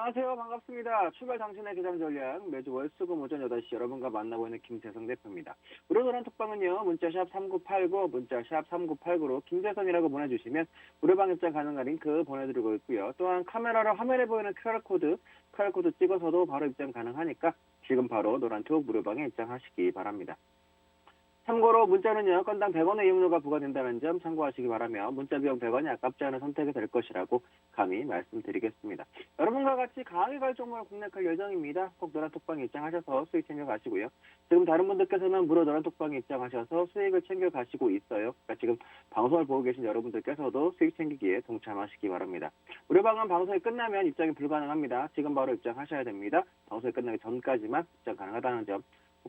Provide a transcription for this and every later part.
안녕하세요. 반갑습니다. 출발 당신의 기상 전략 매주 월수금 오전 8시 여러분과 만나고 있는 김재성 대표입니다. 무료전화 톡방은요. 문자샵 3989 문자샵 3989로 김재성이라고 보내주시면 무료방 입장 가능한 링크 보내드리고 있고요. 또한 카메라로 화면에 보이는 QR코드 찍어서도 바로 입장 가능하니까 지금 바로 노란톡 무료방에 입장하시기 바랍니다. 참고로 문자는요. 건당 100원의 이용료가 부과된다는 점 참고하시기 바라며 문자 비용 100원이 아깝지 않은 선택이 될 것이라고 감히 말씀드리겠습니다. 여러분과 같이 강하게 갈 종목을 공략할 예정입니다. 꼭 노란톡방에 입장하셔서 수익 챙겨가시고요. 지금 다른 분들께서는 무료 노란톡방에 입장하셔서 수익을 챙겨가시고 있어요. 그러니까 지금 방송을 보고 계신 여러분들께서도 수익 챙기기에 동참하시기 바랍니다. 무료방은 방송이 끝나면 입장이 불가능합니다. 지금 바로 입장하셔야 됩니다. 방송이 끝나기 전까지만 입장 가능하다는 점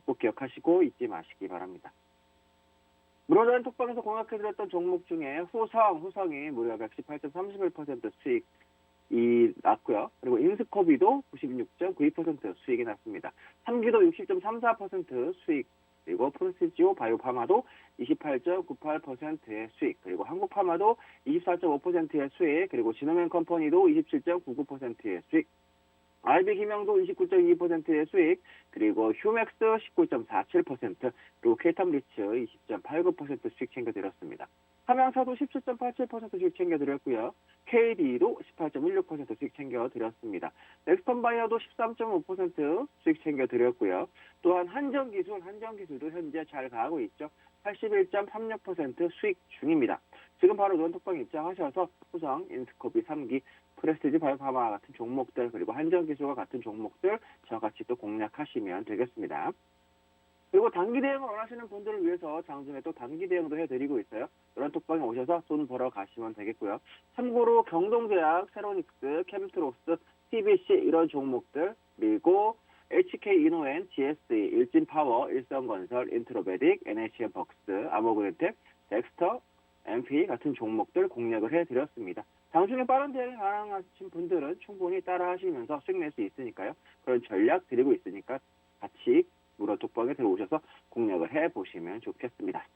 꼭 기억하시고 잊지 마시기 바랍니다. 무료전 톡방에서 공략해드렸던 종목 중에 후성이 무려 118.31% 수익이 났고요. 그리고 인스코비도 96.92% 수익이 났습니다. 삼기도 60.34% 수익, 그리고 프로시지오 바이오파마도 28.98%의 수익, 그리고 한국파마도 24.5%의 수익, 그리고 지노맨 컴퍼니도 27.99%의 수익, RB기명도 29.2%의 수익, 그리고 휴맥스 19.47%, 그리고 케이탐리츠 20.89% 수익 챙겨드렸습니다. 삼양사도 17.87% 수익 챙겨드렸고요. KD도 18.16% 수익 챙겨드렸습니다. 넥스턴바이어도 13.5% 수익 챙겨드렸고요. 또한 한정기술도 현재 잘 가고 있죠. 81.36% 수익 중입니다. 지금 바로 노란톡방에 입장하셔서 후성, 인스코비 3기, 프레스티지 바이오파마 같은 종목들, 그리고 한정기술과 같은 종목들 저와 같이 또 공략하시면 되겠습니다. 그리고 단기 대응을 원하시는 분들을 위해서 장중에 또 단기 대응도 해드리고 있어요. 노란톡방에 오셔서 돈 벌어 가시면 되겠고요. 참고로 경동제약, 세로닉스, 캠트로스, TBC 이런 종목들, 그리고 HK이노엔, GSE, 일진파워, 일성건설, 인트로베딕, NHN벅스, 아모그린텍, 덱스터, MP 같은 종목들 공략을 해드렸습니다. 장중에 빠른 대응이 가능하신 분들은 충분히 따라하시면서 수익 낼 수 있으니까요. 그런 전략 드리고 있으니까 같이 무료톡방에 들어오셔서 공략을 해보시면 좋겠습니다.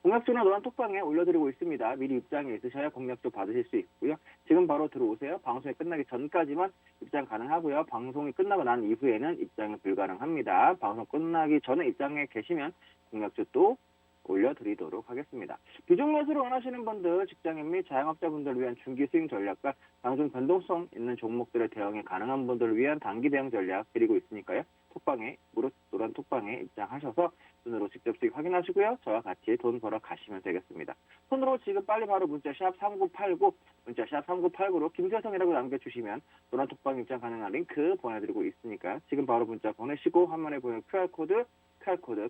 공략주는 노란톡방에 올려드리고 있습니다. 미리 입장에 있으셔야 공략주 받으실 수 있고요. 지금 바로 들어오세요. 방송이 끝나기 전까지만 입장 가능하고요. 방송이 끝나고 난 이후에는 입장이 불가능합니다. 방송 끝나기 전에 입장에 계시면 공략주 또 올려드리도록 하겠습니다. 비중 매수를 원하시는 분들, 직장인 및 자영업자분들을 위한 중기 수익 전략과 장중 변동성 있는 종목들의 대응이 가능한 분들을 위한 단기 대응 전략 드리고 있으니까요. 무료 노란 톡방에 입장하셔서 손으로 직접 수익 확인하시고요. 저와 같이 돈 벌어 가시면 되겠습니다. 손으로 지금 빨리 바로 문자샵 3989로 김재성이라고 남겨주시면 노란 톡방 입장 가능한 링크 보내드리고 있으니까 지금 바로 문자 보내시고 화면에 보이는 QR코드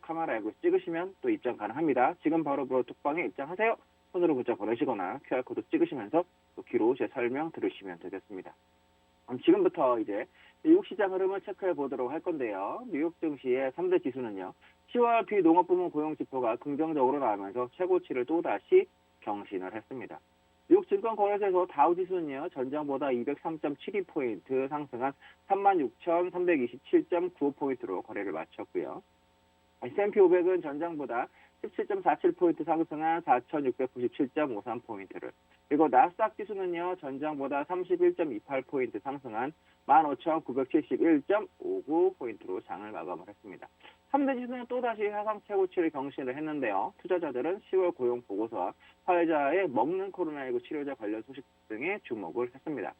카메라 앱으로 찍으시면 또 입장 가능합니다. 지금 바로 무료 톡방에 입장하세요. 손으로 문자 보내시거나 QR코드 찍으시면서 또 귀로 제 설명 들으시면 되겠습니다. 그럼 지금부터 이제 미국 시장 흐름을 체크해 보도록 할 건데요. 뉴욕 증시의 3대 지수는요. 10월 비농업부문 고용지표가 긍정적으로 나오면서 최고치를 또다시 경신을 했습니다. 미국 증권거래소에서 다우지수는요. 전장보다 203.72포인트 상승한 36,327.95포인트로 거래를 마쳤고요. S&P 500은 전장보다 17.47포인트 상승한 4,697.53포인트를, 그리고 나스닥 지수는요, 전장보다 31.28포인트 상승한 15,971.59포인트로 장을 마감을 했습니다. 3대 지수는 또다시 사상 최고치를 경신을 했는데요. 투자자들은 10월 고용 보고서와 화이자의 먹는 코로나19 치료제 관련 소식 등에 주목을 했습니다.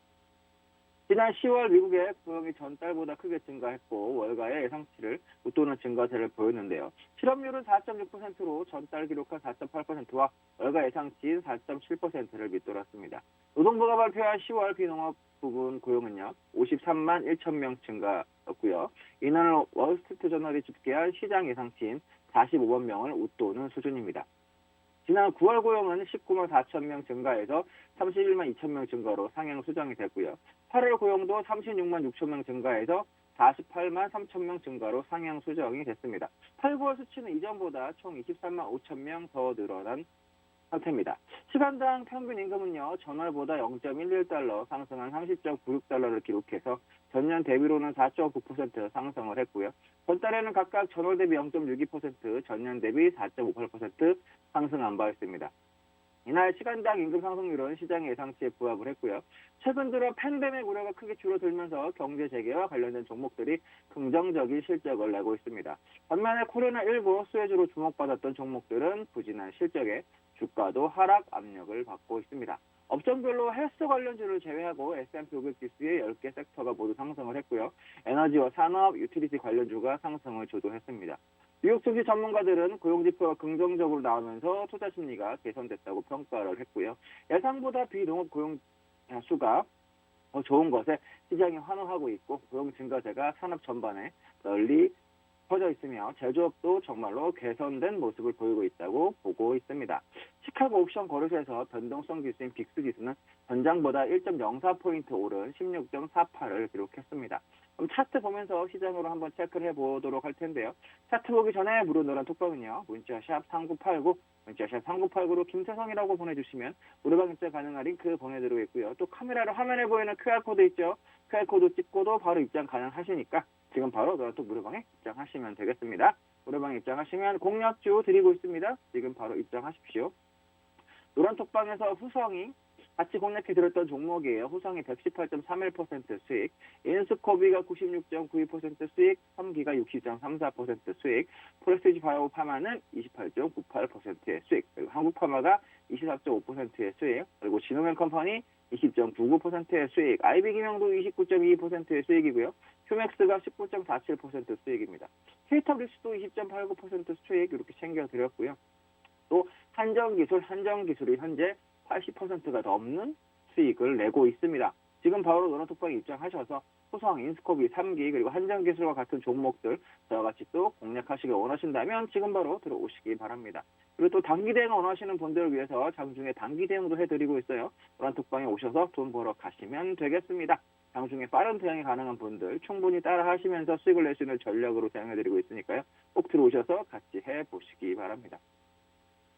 지난 10월 미국의 고용이 전달보다 크게 증가했고 월가의 예상치를 웃도는 증가세를 보였는데요. 실업률은 4.6%로 전달 기록한 4.8%와 월가 예상치인 4.7%를 밑돌았습니다. 노동부가 발표한 10월 비농업 부분 고용은요. 53만 1천 명 증가였고요. 이날 월스트리트저널이 집계한 시장 예상치인 45만 명을 웃도는 수준입니다. 지난 9월 고용은 19만 4천 명 증가해서 31만 2천 명 증가로 상향 수정이 됐고요. 8월 고용도 36만 6천 명 증가해서 48만 3천 명 증가로 상향 수정이 됐습니다. 8, 9월 수치는 이전보다 총 23만 5천 명 더 늘어난 상태입니다. 시간당 평균 임금은요. 전월보다 0.11달러 상승한 30.96달러를 기록해서 전년 대비로는 4.9% 상승을 했고요. 전달에는 각각 전월 대비 0.62%, 전년 대비 4.58% 상승한 바 있습니다. 이날 시간당 임금 상승률은 시장의 예상치에 부합을 했고요. 최근 들어 팬데믹 우려가 크게 줄어들면서 경제 재개와 관련된 종목들이 긍정적인 실적을 내고 있습니다. 반면에 코로나19 수혜주로 주목받았던 종목들은 부진한 실적에 주가도 하락 압력을 받고 있습니다. 업종별로 헬스 관련주를 제외하고 S&P 500 지수의 10개 섹터가 모두 상승을 했고요. 에너지와 산업, 유틸리티 관련주가 상승을 주도했습니다. 뉴욕 증시 전문가들은 고용지표가 긍정적으로 나오면서 투자 심리가 개선됐다고 평가를 했고요. 예상보다 비농업 고용 수가 더 좋은 것에 시장이 환호하고 있고 고용 증가세가 산업 전반에 널리 퍼져 있으며 제조업도 정말로 개선된 모습을 보이고 있다고 보고 있습니다. 시카고 옵션 거래소에서 변동성 지수인 빅스 지수는 전장보다 1.04포인트 오른 16.48을 기록했습니다. 그럼 차트 보면서 시장으로 한번 체크를 해보도록 할 텐데요. 차트 보기 전에 무료 노란 톡방은요. 문자 샵 3989, 문자 샵 3989로 김태성이라고 보내주시면 무료방 입장 가능한 링크 보내드리고 있고요. 또 카메라로 화면에 보이는 QR코드 있죠. QR코드 찍고도 바로 입장 가능하시니까 지금 바로 노란톡 무료방에 입장하시면 되겠습니다. 무료방에 입장하시면 공략주 드리고 있습니다. 지금 바로 입장하십시오. 노란톡방에서 후성이 같이 공략해드렸던 종목이에요. 후성이 118.31% 수익, 인스코비가 96.92% 수익, 삼기가 60.34% 수익, 프레스티지 바이오 파마는 28.98%의 수익, 그리고 한국파마가 24.5%의 수익, 그리고 진호맨 컴퍼니 20.99%의 수익, 아이비기명도 29.22%의 수익이고요. 휴맥스가 19.47% 수익입니다. 케이터리스도 20.89% 수익 이렇게 챙겨드렸고요. 또 한정기술이 현재 80%가 넘는 수익을 내고 있습니다. 지금 바로 노란톡방에 입장하셔서 후성, 인스코비, 3기 그리고 한정기술과 같은 종목들 저와 같이 또 공략하시길 원하신다면 지금 바로 들어오시기 바랍니다. 그리고 또 단기 대응 원하시는 분들을 위해서 장중에 단기 대응도 해드리고 있어요. 노란톡방에 오셔서 돈 벌어 가시면 되겠습니다. 장중에 빠른 대응이 가능한 분들 충분히 따라 하시면서 수익을 낼 수 있는 전략으로 대응해드리고 있으니까요. 꼭 들어오셔서 같이 해보시기 바랍니다.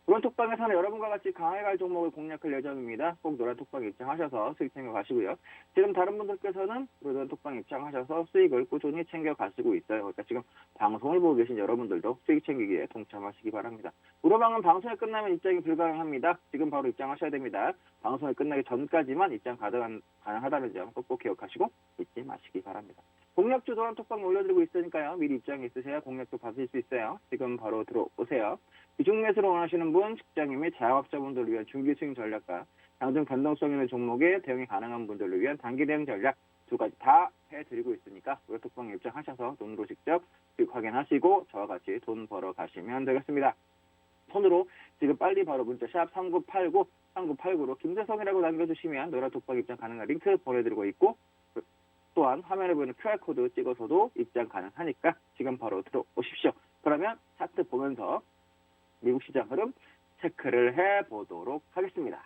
노란톡방에서는 여러분과 같이 강해갈 종목을 공략할 예정입니다. 꼭 노란톡방 입장하셔서 수익 챙겨가시고요. 지금 다른 분들께서는 노란톡방 입장하셔서 수익을 꾸준히 챙겨가시고 있어요. 그러니까 지금 방송을 보고 계신 여러분들도 수익 챙기기에 동참하시기 바랍니다. 무료방은 방송이 끝나면 입장이 불가능합니다. 지금 바로 입장하셔야 됩니다. 방송이 끝나기 전까지만 입장 가능하다는 점 꼭 기억하시고 잊지 마시기 바랍니다. 공략주 노란톡방 올려드리고 있으니까요. 미리 입장이 있으셔야 공략도 받으실 수 있어요. 지금 바로 들어오세요. 비중 매수를 원하시는 분, 직장인 및 자영업자분들을 위한 중기 수익 전략과 장중 변동성 있는 종목에 대응이 가능한 분들을 위한 단기 대응 전략 두 가지 다 해드리고 있으니까 노란톡방에 입장하셔서 돈으로 직접 수익 확인하시고 저와 같이 돈 벌어 가시면 되겠습니다. 손으로 지금 빨리 바로 문자 샵 3989, 3989로 김재성이라고 남겨주시면 노란톡방 입장 가능한 링크 보내드리고 있고 또한 화면에 보이는 QR코드 찍어서도 입장 가능하니까 지금 바로 들어오십시오. 그러면 차트 보면서 미국 시장 흐름 체크를 해보도록 하겠습니다.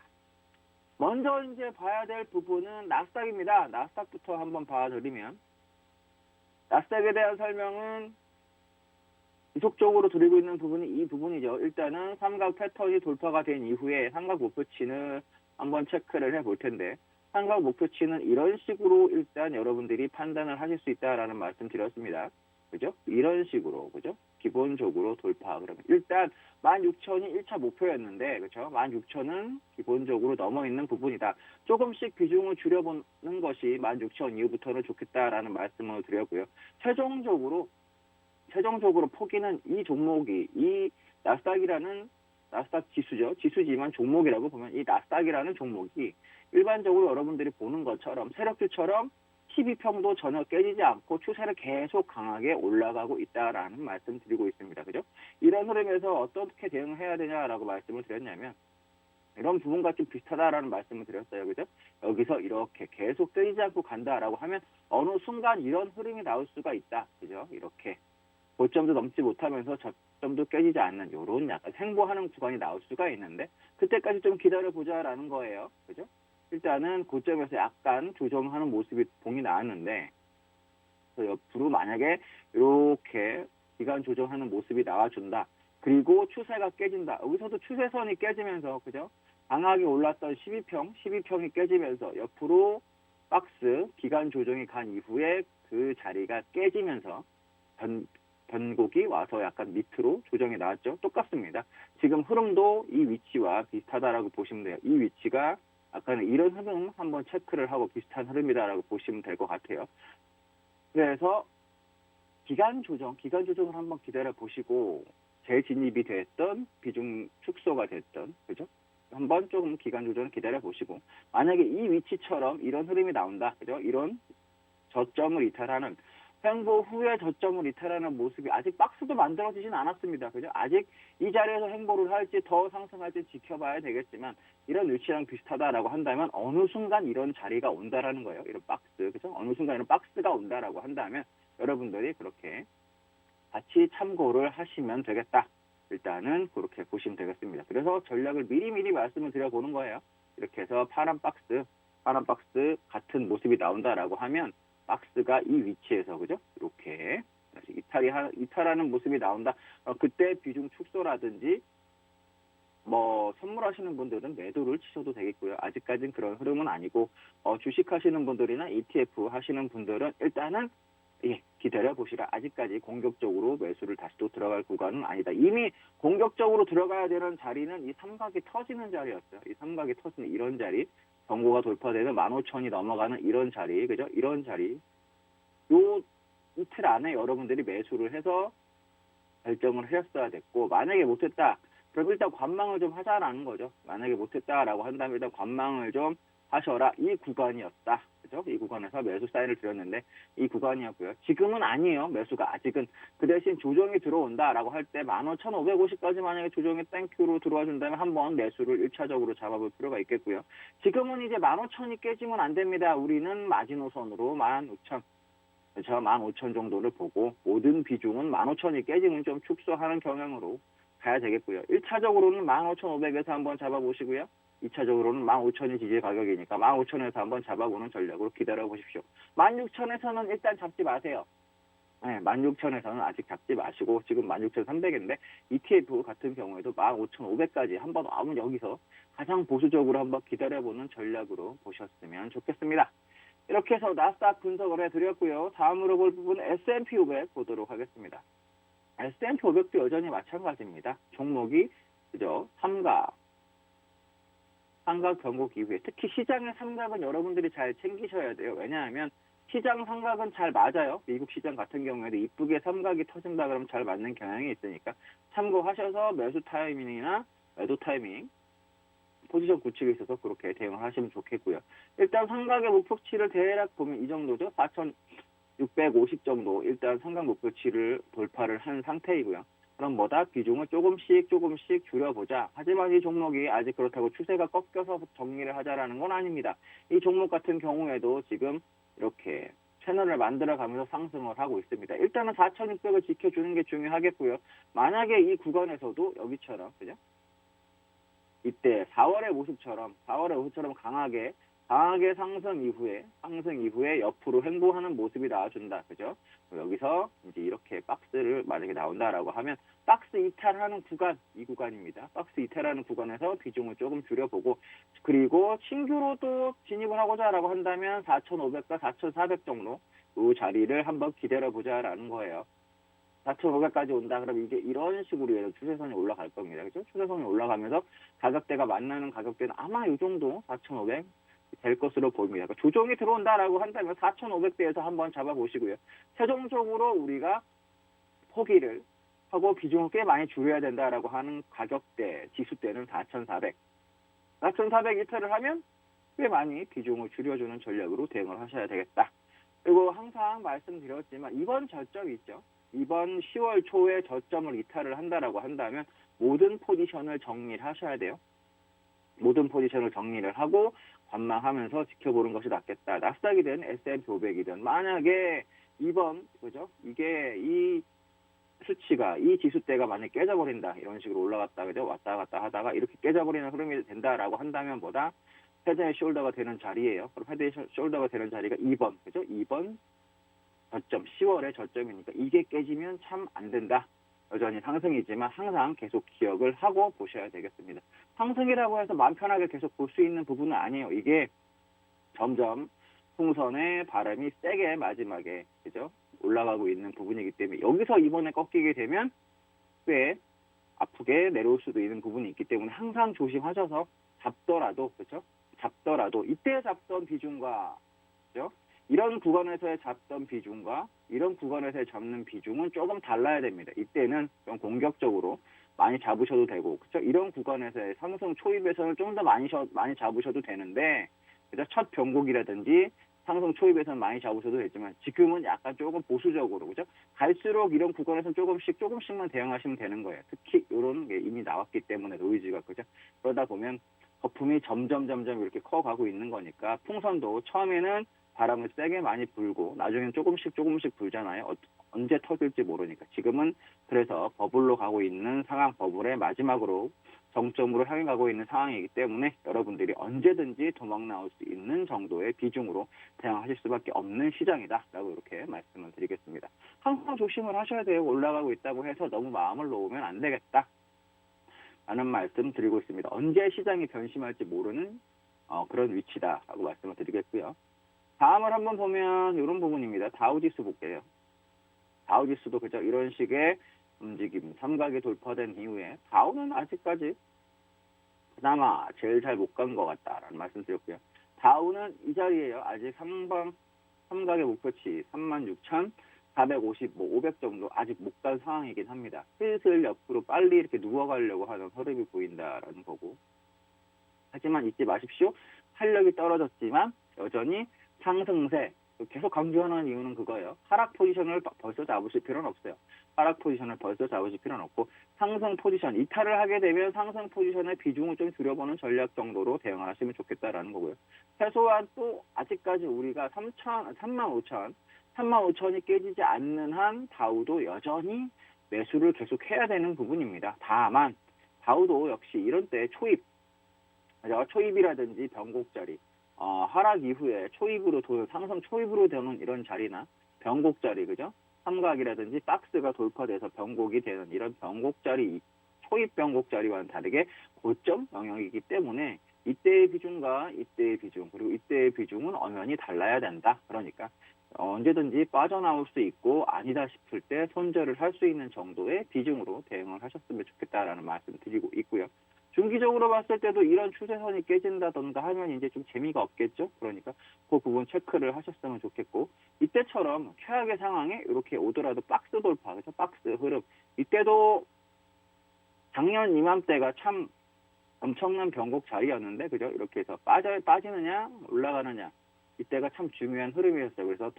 먼저 이제 봐야 될 부분은 나스닥입니다. 나스닥부터 한번 봐드리면 나스닥에 대한 설명은 지속적으로 드리고 있는 부분이 이 부분이죠. 일단은 삼각 패턴이 돌파가 된 이후에 삼각 목표치는 한번 체크를 해볼 텐데 삼각 목표치는 이런 식으로 일단 여러분들이 판단을 하실 수 있다라는 말씀 드렸습니다. 그죠? 이런 식으로, 그죠? 기본적으로 돌파. 그러면 일단 16,000이 1차 목표였는데, 그죠? 16,000은 기본적으로 넘어 있는 부분이다. 조금씩 비중을 줄여보는 것이 16,000 이후부터는 좋겠다라는 말씀을 드렸고요. 최종적으로 포기는 이 종목이, 이 나스닥 지수죠. 지수지만 종목이라고 보면 이 나스닥이라는 종목이 일반적으로 여러분들이 보는 것처럼 세력주처럼 12평도 전혀 깨지지 않고 추세를 계속 강하게 올라가고 있다라는 말씀 드리고 있습니다. 그죠? 이런 흐름에서 어떻게 대응을 해야 되냐라고 말씀을 드렸냐면 이런 부분과 좀 비슷하다라는 말씀을 드렸어요. 그죠? 여기서 이렇게 계속 깨지지 않고 간다라고 하면 어느 순간 이런 흐름이 나올 수가 있다. 그죠? 이렇게 고점도 넘지 못하면서 저점도 깨지지 않는 이런 약간 횡보하는 구간이 나올 수가 있는데 그때까지 좀 기다려보자라는 거예요. 그죠? 일단은 고점에서 약간 조정하는 모습이 봉이 나왔는데 옆으로 만약에 이렇게 기간 조정하는 모습이 나와준다. 그리고 추세가 깨진다. 여기서도 추세선이 깨지면서 그죠? 강하게 올랐던 12평이 깨지면서 옆으로 박스 기간 조정이 간 이후에 그 자리가 깨지면서 변곡이 와서 약간 밑으로 조정이 나왔죠. 똑같습니다. 지금 흐름도 이 위치와 비슷하다라고 보시면 돼요. 이 위치가 아까는 이런 흐름 한번 체크를 하고 비슷한 흐름이다라고 보시면 될 것 같아요. 그래서 기간 조정을 한번 기다려 보시고 재진입이 됐던 비중 축소가 됐던 그죠? 한번 조금 기간 조정을 기다려 보시고 만약에 이 위치처럼 이런 흐름이 나온다. 그죠? 이런 저점을 이탈하는 횡보 후에 저점을 이탈하는 모습이 아직 박스도 만들어지진 않았습니다. 그죠? 아직 이 자리에서 횡보를 할지 더 상승할지 지켜봐야 되겠지만 이런 위치랑 비슷하다라고 한다면 어느 순간 이런 자리가 온다라는 거예요. 이런 박스, 그죠? 어느 순간 이런 박스가 온다라고 한다면 여러분들이 그렇게 같이 참고를 하시면 되겠다. 일단은 그렇게 보시면 되겠습니다. 그래서 전략을 미리미리 말씀을 드려보는 거예요. 이렇게 해서 파란 박스 같은 모습이 나온다라고 하면 박스가 이 위치에서 그죠? 이렇게 이탈하는 모습이 나온다. 그때 비중 축소라든지 뭐 선물하시는 분들은 매도를 치셔도 되겠고요. 아직까지는 그런 흐름은 아니고 주식 하시는 분들이나 ETF 하시는 분들은 일단은 기다려 보시라. 아직까지 공격적으로 매수를 다시 또 들어갈 구간은 아니다. 이미 공격적으로 들어가야 되는 자리는 이 삼각이 터지는 자리였어요. 이 삼각이 터지는 이런 자리, 정고가 돌파되는 15,000이 넘어가는 이런 자리, 그죠? 이런 자리. 요 이틀 안에 여러분들이 매수를 해서 결정을 하셨어야 됐고, 만약에 못했다, 그럼 일단 관망을 좀 하자라는 거죠. 만약에 못했다라고 한다면 일단 관망을 좀 하셔라. 이 구간이었다. 그죠? 이 구간에서 매수 사인을 드렸는데 이 구간이었고요. 지금은 아니에요. 매수가 아직은. 그 대신 조정이 들어온다라고 할 때 15,550까지 만약에 조정이 땡큐로 들어와 준다면 한번 매수를 1차적으로 잡아볼 필요가 있겠고요. 지금은 이제 15,000이 깨지면 안 됩니다. 우리는 마지노선으로 16,000. 그렇죠? 15,000 정도를 보고 모든 비중은 15,000이 깨지면 좀 축소하는 경향으로 가야 되겠고요. 1차적으로는 15,500에서 한번 잡아보시고요. 2차적으로는 15,000이 지지 가격이니까 15,000에서 한번 잡아보는 전략으로 기다려 보십시오. 16,000에서는 일단 잡지 마세요. 네, 16,000에서는 아직 잡지 마시고 지금 16,300인데 ETF 같은 경우에도 15,500까지 한번 와면 여기서 가장 보수적으로 한번 기다려보는 전략으로 보셨으면 좋겠습니다. 이렇게 해서 나스닥 분석을 해드렸고요. 다음으로 볼 부분 S&P 500 보도록 하겠습니다. S&P 500도 여전히 마찬가지입니다. 종목이 그죠? 삼각 변곡 이후에 특히 시장의 삼각은 여러분들이 잘 챙기셔야 돼요. 왜냐하면 시장 삼각은 잘 맞아요. 미국 시장 같은 경우에도 이쁘게 삼각이 터진다 그러면 잘 맞는 경향이 있으니까 참고하셔서 매수 타이밍이나 매도 타이밍 포지션 구축에 있어서 그렇게 대응을 하시면 좋겠고요. 일단 삼각의 목표치를 대략 보면 이 정도죠. 4,650 정도 일단 삼각 목표치를 돌파를 한 상태이고요. 그럼 뭐다? 비중을 조금씩 줄여보자. 하지만 이 종목이 아직 그렇다고 추세가 꺾여서 정리를 하자라는 건 아닙니다. 이 종목 같은 경우에도 지금 이렇게 채널을 만들어가면서 상승을 하고 있습니다. 일단은 4,600을 지켜주는 게 중요하겠고요. 만약에 이 구간에서도 여기처럼 그죠? 이때 4월의 모습처럼 강하게 상승 이후에 옆으로 횡보하는 모습이 나와준다. 그죠? 여기서 이제 이렇게 박스를 만약에 나온다라고 하면 박스 이탈하는 구간, 이 구간입니다. 박스 이탈하는 구간에서 비중을 조금 줄여보고 그리고 신규로 또 진입을 하고자라고 한다면 4,500과 4,400 정도 이 자리를 한번 기다려보자라는 거예요. 4,500까지 온다. 그럼 이게 이런 식으로 추세선이 올라갈 겁니다. 그죠? 추세선이 올라가면서 가격대가 만나는 가격대는 아마 이 정도 4,500 될 것으로 보입니다. 그러니까 조정이 들어온다라고 한다면 4,500대에서 한번 잡아보시고요. 최종적으로 우리가 포기를 하고 비중을 꽤 많이 줄여야 된다라고 하는 가격대, 지수대는 4,400. 4,400 이탈을 하면 꽤 많이 비중을 줄여주는 전략으로 대응을 하셔야 되겠다. 그리고 항상 말씀드렸지만 이번 저점 있죠. 이번 10월 초에 저점을 이탈을 한다라고 한다면 모든 포지션을 정리를 하셔야 돼요. 모든 포지션을 정리를 하고 관망하면서 지켜보는 것이 낫겠다. 나스닥이든 S&P 500이든 만약에 그죠? 이게 이 수치가 이 지수대가 만약에 깨져버린다. 이런 식으로 올라갔다 그죠? 왔다 갔다 하다가 이렇게 깨져버리는 흐름이 된다라고 한다면 뭐다? 헤드앤 숄더가 되는 자리예요. 그럼 헤드앤 숄더가 되는 자리가 2번. 그죠? 2번 저점, 10월의 저점이니까 이게 깨지면 참 안 된다. 여전히 상승이지만 항상 계속 기억을 하고 보셔야 되겠습니다. 상승이라고 해서 마음 편하게 계속 볼 수 있는 부분은 아니에요. 이게 점점 풍선의 바람이 세게 마지막에 그죠? 올라가고 있는 부분이기 때문에 여기서 이번에 꺾이게 되면 꽤 아프게 내려올 수도 있는 부분이 있기 때문에 항상 조심하셔서 잡더라도 그렇죠? 잡더라도 이때 잡던 비중과 그렇죠? 이런 구간에서의 잡던 비중과 이런 구간에서의 잡는 비중은 조금 달라야 됩니다. 이때는 좀 공격적으로 많이 잡으셔도 되고 그렇죠? 이런 구간에서의 상승 초입에서는 좀 더 많이 잡으셔도 되는데 그죠? 첫 변곡이라든지 상승 초입에서는 많이 잡으셔도 되지만 지금은 약간 조금 보수적으로 그죠? 갈수록 이런 구간에서는 조금씩만 대응하시면 되는 거예요. 특히 이런 게 이미 나왔기 때문에 노이즈가 그죠? 그러다 보면 거품이 점점 이렇게 커가고 있는 거니까 풍선도 처음에는 바람을 세게 많이 불고 나중에는 조금씩 불잖아요. 언제 터질지 모르니까. 지금은 그래서 버블로 가고 있는 상황, 버블의 마지막으로 정점으로 향해 가고 있는 상황이기 때문에 여러분들이 언제든지 도망 나올 수 있는 정도의 비중으로 대응하실 수밖에 없는 시장이다라고 이렇게 말씀을 드리겠습니다. 항상 조심을 하셔야 돼요. 올라가고 있다고 해서 너무 마음을 놓으면 안 되겠다 라는 말씀 드리고 있습니다. 언제 시장이 변심할지 모르는 그런 위치다라고 말씀을 드리겠고요. 다음을 한번 보면 이런 부분입니다. 다우지수 볼게요. 다우지수도 그죠? 이런 식의 움직임, 삼각이 돌파된 이후에 다우는 아직까지 그나마 제일 잘 못 간 것 같다라는 말씀 드렸고요. 다우는 이 자리에요. 아직 삼각의 목표치 36,450, 500 정도 아직 못 간 상황이긴 합니다. 슬슬 옆으로 빨리 이렇게 누워가려고 하는 흐름이 보인다라는 거고. 하지만 잊지 마십시오. 탄력이 떨어졌지만 여전히 상승세, 계속 강조하는 이유는 그거예요. 하락 포지션을 벌써 잡으실 필요는 없어요. 하락 포지션을 벌써 잡으실 필요는 없고 상승 포지션, 이탈을 하게 되면 상승 포지션의 비중을 좀 줄여보는 전략 정도로 대응을 하시면 좋겠다라는 거고요. 최소한 또 아직까지 우리가 35,000이 깨지지 않는 한 다우도 여전히 매수를 계속 해야 되는 부분입니다. 다만 다우도 역시 이런 때 초입이라든지 변곡 자리, 하락 이후에 상승 초입으로 되는 이런 자리나 변곡 자리, 그죠? 삼각이라든지 박스가 돌파돼서 변곡이 되는 이런 변곡 자리, 초입 변곡 자리와는 다르게 고점 영역이기 때문에 이때의 비중과 이때의 비중, 그리고 이때의 비중은 엄연히 달라야 된다. 그러니까 언제든지 빠져나올 수 있고 아니다 싶을 때 손절을 할 수 있는 정도의 비중으로 대응을 하셨으면 좋겠다라는 말씀 드리고 있고요. 중기적으로 봤을 때도 이런 추세선이 깨진다던가 하면 이제 좀 재미가 없겠죠. 그러니까 그 부분 체크를 하셨으면 좋겠고, 이때처럼 최악의 상황에 이렇게 오더라도 박스 돌파, 그래서 박스 흐름, 이때도 작년 이맘때가 참 엄청난 변곡 자리였는데, 그죠? 이렇게 해서 빠지느냐 올라가느냐, 이때가 참 중요한 흐름이었어요. 그래서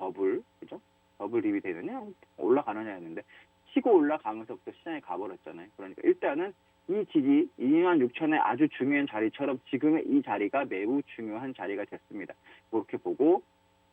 그죠? 더블 립이 되느냐 올라가느냐였는데 치고 올라가면서부터 시장에 가버렸잖아요. 그러니까 일단은 이 지지 26,000의 아주 중요한 자리처럼 지금의 이 자리가 매우 중요한 자리가 됐습니다. 그렇게 보고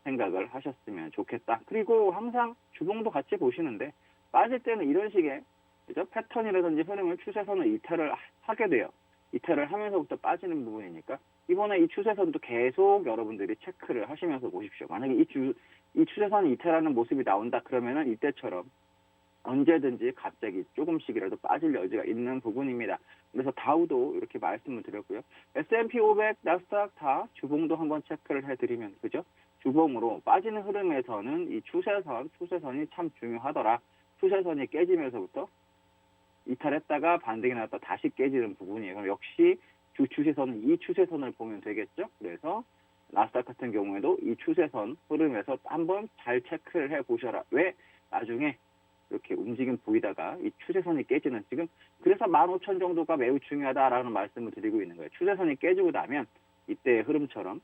생각을 하셨으면 좋겠다. 그리고 항상 주봉도 같이 보시는데 빠질 때는 이런 식의 그죠? 패턴이라든지 흐름을 추세선을 이탈을 하게 돼요. 이탈을 하면서부터 빠지는 부분이니까 이번에 이 추세선도 계속 여러분들이 체크를 하시면서 보십시오. 만약에 이 추세선이 이탈하는 모습이 나온다 그러면은 이때처럼 언제든지 갑자기 조금씩이라도 빠질 여지가 있는 부분입니다. 그래서 다우도 이렇게 말씀을 드렸고요. S&P 500, 나스닥 다 주봉도 한번 체크를 해드리면 그죠? 주봉으로 빠지는 흐름에서는 이 추세선이 참 중요하더라. 추세선이 깨지면서부터 이탈했다가 반등이 나왔다 다시 깨지는 부분이에요. 그럼 역시 주추세선은 이 추세선을 보면 되겠죠. 그래서 나스닥 같은 경우에도 이 추세선 흐름에서 한번 잘 체크를 해보셔라. 왜 나중에 이렇게 움직임 보이다가 이 추세선이 깨지는 지금 그래서 15,000 정도가 매우 중요하다라는 말씀을 드리고 있는 거예요. 추세선이 깨지고 나면 이때의 흐름처럼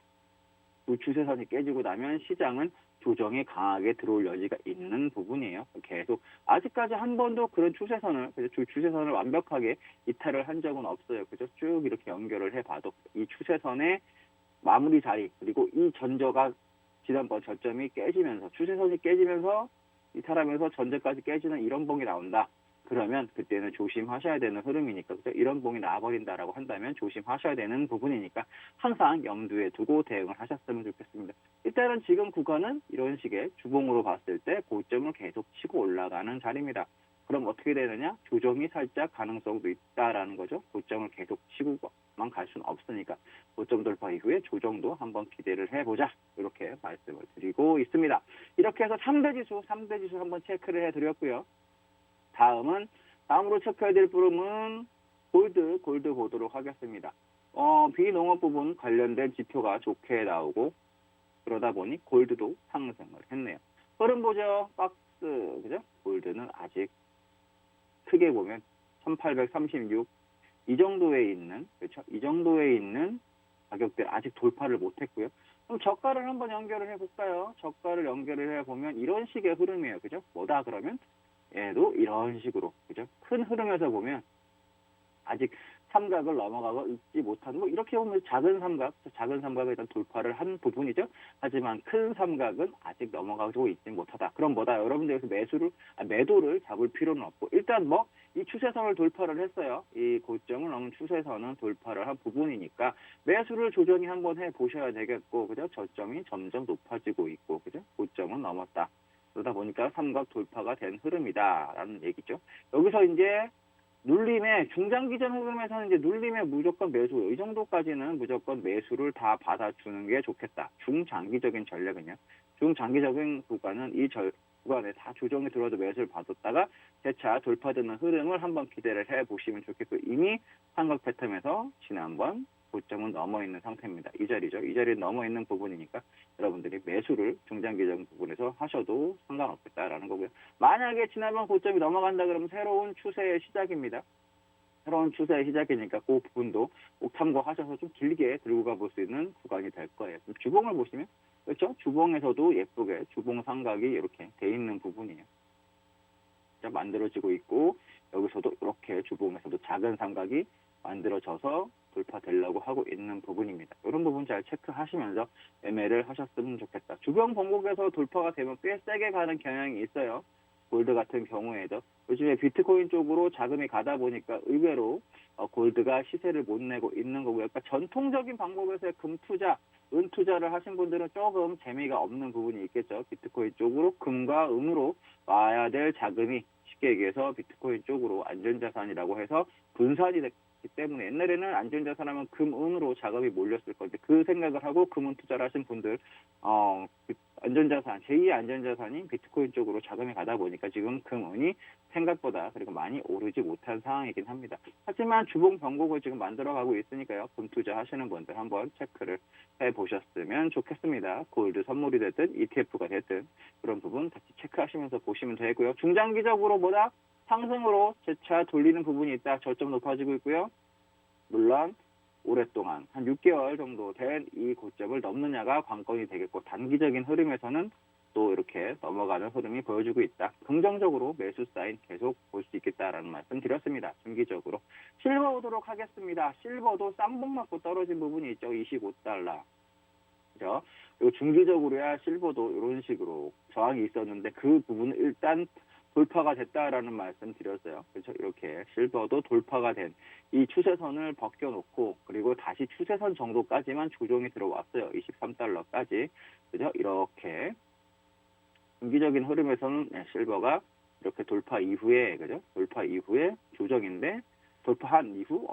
추세선이 깨지고 나면 시장은 조정이 강하게 들어올 여지가 있는 부분이에요. 계속 아직까지 한 번도 그런 추세선을 완벽하게 이탈을 한 적은 없어요. 그죠? 쭉 이렇게 연결을 해봐도 이 추세선의 마무리 자리 그리고 이 전저가 지난번 저점이 깨지면서 추세선이 깨지면서 이탈하면서 전저까지 깨지는 이런 봉이 나온다. 그러면 그때는 조심하셔야 되는 흐름이니까 그죠? 이런 봉이 나와버린다라고 한다면 조심하셔야 되는 부분이니까 항상 염두에 두고 대응을 하셨으면 좋겠습니다. 일단은 지금 구간은 이런 식의 주봉으로 봤을 때 고점을 계속 치고 올라가는 자리입니다. 그럼 어떻게 되느냐? 조정이 살짝 가능성도 있다라는 거죠. 고점을 계속 치고만 갈 수는 없으니까 고점 돌파 이후에 조정도 한번 기대를 해보자. 이렇게 말씀을 드리고 있습니다. 이렇게 해서 3대 지수 한번 체크를 해드렸고요. 다음으로 체크해야 될 부분은 골드 보도록 하겠습니다. 비농업 부분 관련된 지표가 좋게 나오고 그러다 보니 골드도 상승을 했네요. 흐름 보죠. 박스, 그죠? 골드는 아직 크게 보면 1836 이 정도에 있는, 그렇죠? 이 정도에 있는 가격대 아직 돌파를 못했고요. 그럼 저가를 한번 연결을 해볼까요? 저가를 연결을 해보면 이런 식의 흐름이에요. 그죠? 뭐다 그러면 얘도 이런 식으로, 그죠? 큰 흐름에서 보면 아직 삼각을 넘어가고 있지 못한, 이렇게 보면 작은 삼각을 일단 돌파를 한 부분이죠. 하지만 큰 삼각은 아직 넘어가고 있지 못하다. 그럼 뭐다? 여러분들 여기서 매도를 잡을 필요는 없고, 일단 이 추세선을 돌파를 했어요. 이 고점을 넘은 추세선은 돌파를 한 부분이니까 매수를 조정이 한번 해 보셔야 되겠고, 그죠? 저점이 점점 높아지고 있고, 그죠? 고점은 넘었다. 그러다 보니까 삼각 돌파가 된 흐름이다라는 얘기죠. 여기서 이제 눌림의 중장기전 흐름에서는 이제 눌림의 무조건 매수, 이 정도까지는 무조건 매수를 다 받아주는 게 좋겠다. 중장기적인 전략은요. 중장기적인 구간은 구간에 다 조정이 들어도 매수를 받았다가 재차 돌파되는 흐름을 한번 기대를 해보시면 좋겠고, 이미 삼각 패턴에서 지난번 고점은 넘어 있는 상태입니다. 이 자리죠. 이 자리에 넘어 있는 부분이니까 여러분들이 매수를 중장기적인 부분에서 하셔도 상관없겠다라는 거고요. 만약에 지난번 고점이 넘어간다 그러면 새로운 추세의 시작입니다. 새로운 추세의 시작이니까 그 부분도 꼭 참고하셔서 좀 길게 들고 가볼 수 있는 구간이 될 거예요. 주봉을 보시면, 그렇죠? 주봉에서도 예쁘게 주봉 삼각이 이렇게 돼 있는 부분이에요. 만들어지고 있고, 여기서도 이렇게 주봉에서도 작은 삼각이 만들어져서 돌파되려고 하고 있는 부분입니다. 이런 부분 잘 체크하시면서 매매를 하셨으면 좋겠다. 주변 번곡에서 돌파가 되면 꽤 세게 가는 경향이 있어요. 골드 같은 경우에도 요즘에 비트코인 쪽으로 자금이 가다 보니까 의외로 골드가 시세를 못 내고 있는 거고요. 그러니까 전통적인 방법에서의 금 투자, 은 투자를 하신 분들은 조금 재미가 없는 부분이 있겠죠. 비트코인 쪽으로 금과 은으로 와야 될 자금이 쉽게 얘기해서 비트코인 쪽으로 안전자산이라고 해서 분산이 됐기 때문에 옛날에는 안전자산하면 금, 은으로 자금이 몰렸을 건데 그 생각을 하고 금은 투자를 하신 분들 안전자산, 제2의 안전자산인 비트코인 쪽으로 자금이 가다 보니까 지금 금, 은이 생각보다 그리고 많이 오르지 못한 상황이긴 합니다. 하지만 주봉 변곡을 지금 만들어가고 있으니까요. 금 투자하시는 분들 한번 체크를 해보셨으면 좋겠습니다. 골드 선물이 됐든 ETF가 됐든 그런 부분 같이 체크하시면서 보시면 되고요. 중장기적으로 상승으로 재차 돌리는 부분이 있다. 저점 높아지고 있고요. 물론 오랫동안 한 6개월 정도 된 이 고점을 넘느냐가 관건이 되겠고, 단기적인 흐름에서는 또 이렇게 넘어가는 흐름이 보여주고 있다. 긍정적으로 매수 사인 계속 볼 수 있겠다라는 말씀 드렸습니다. 중기적으로 실버 오도록 하겠습니다. 실버도 쌍봉 맞고 떨어진 부분이 있죠. 25달러. 그죠? 그리고 중기적으로야 실버도 이런 식으로 저항이 있었는데 그 부분은 일단 돌파가 됐다라는 말씀 드렸어요. 그렇죠? 이렇게 실버도 돌파가 된 이 추세선을 벗겨놓고 그리고 다시 추세선 정도까지만 조정이 들어왔어요. 23달러까지. 그죠? 이렇게 중기적인 흐름에서는 실버가 이렇게 돌파 이후에, 그죠? 돌파 이후에 조정인데 돌파한 이후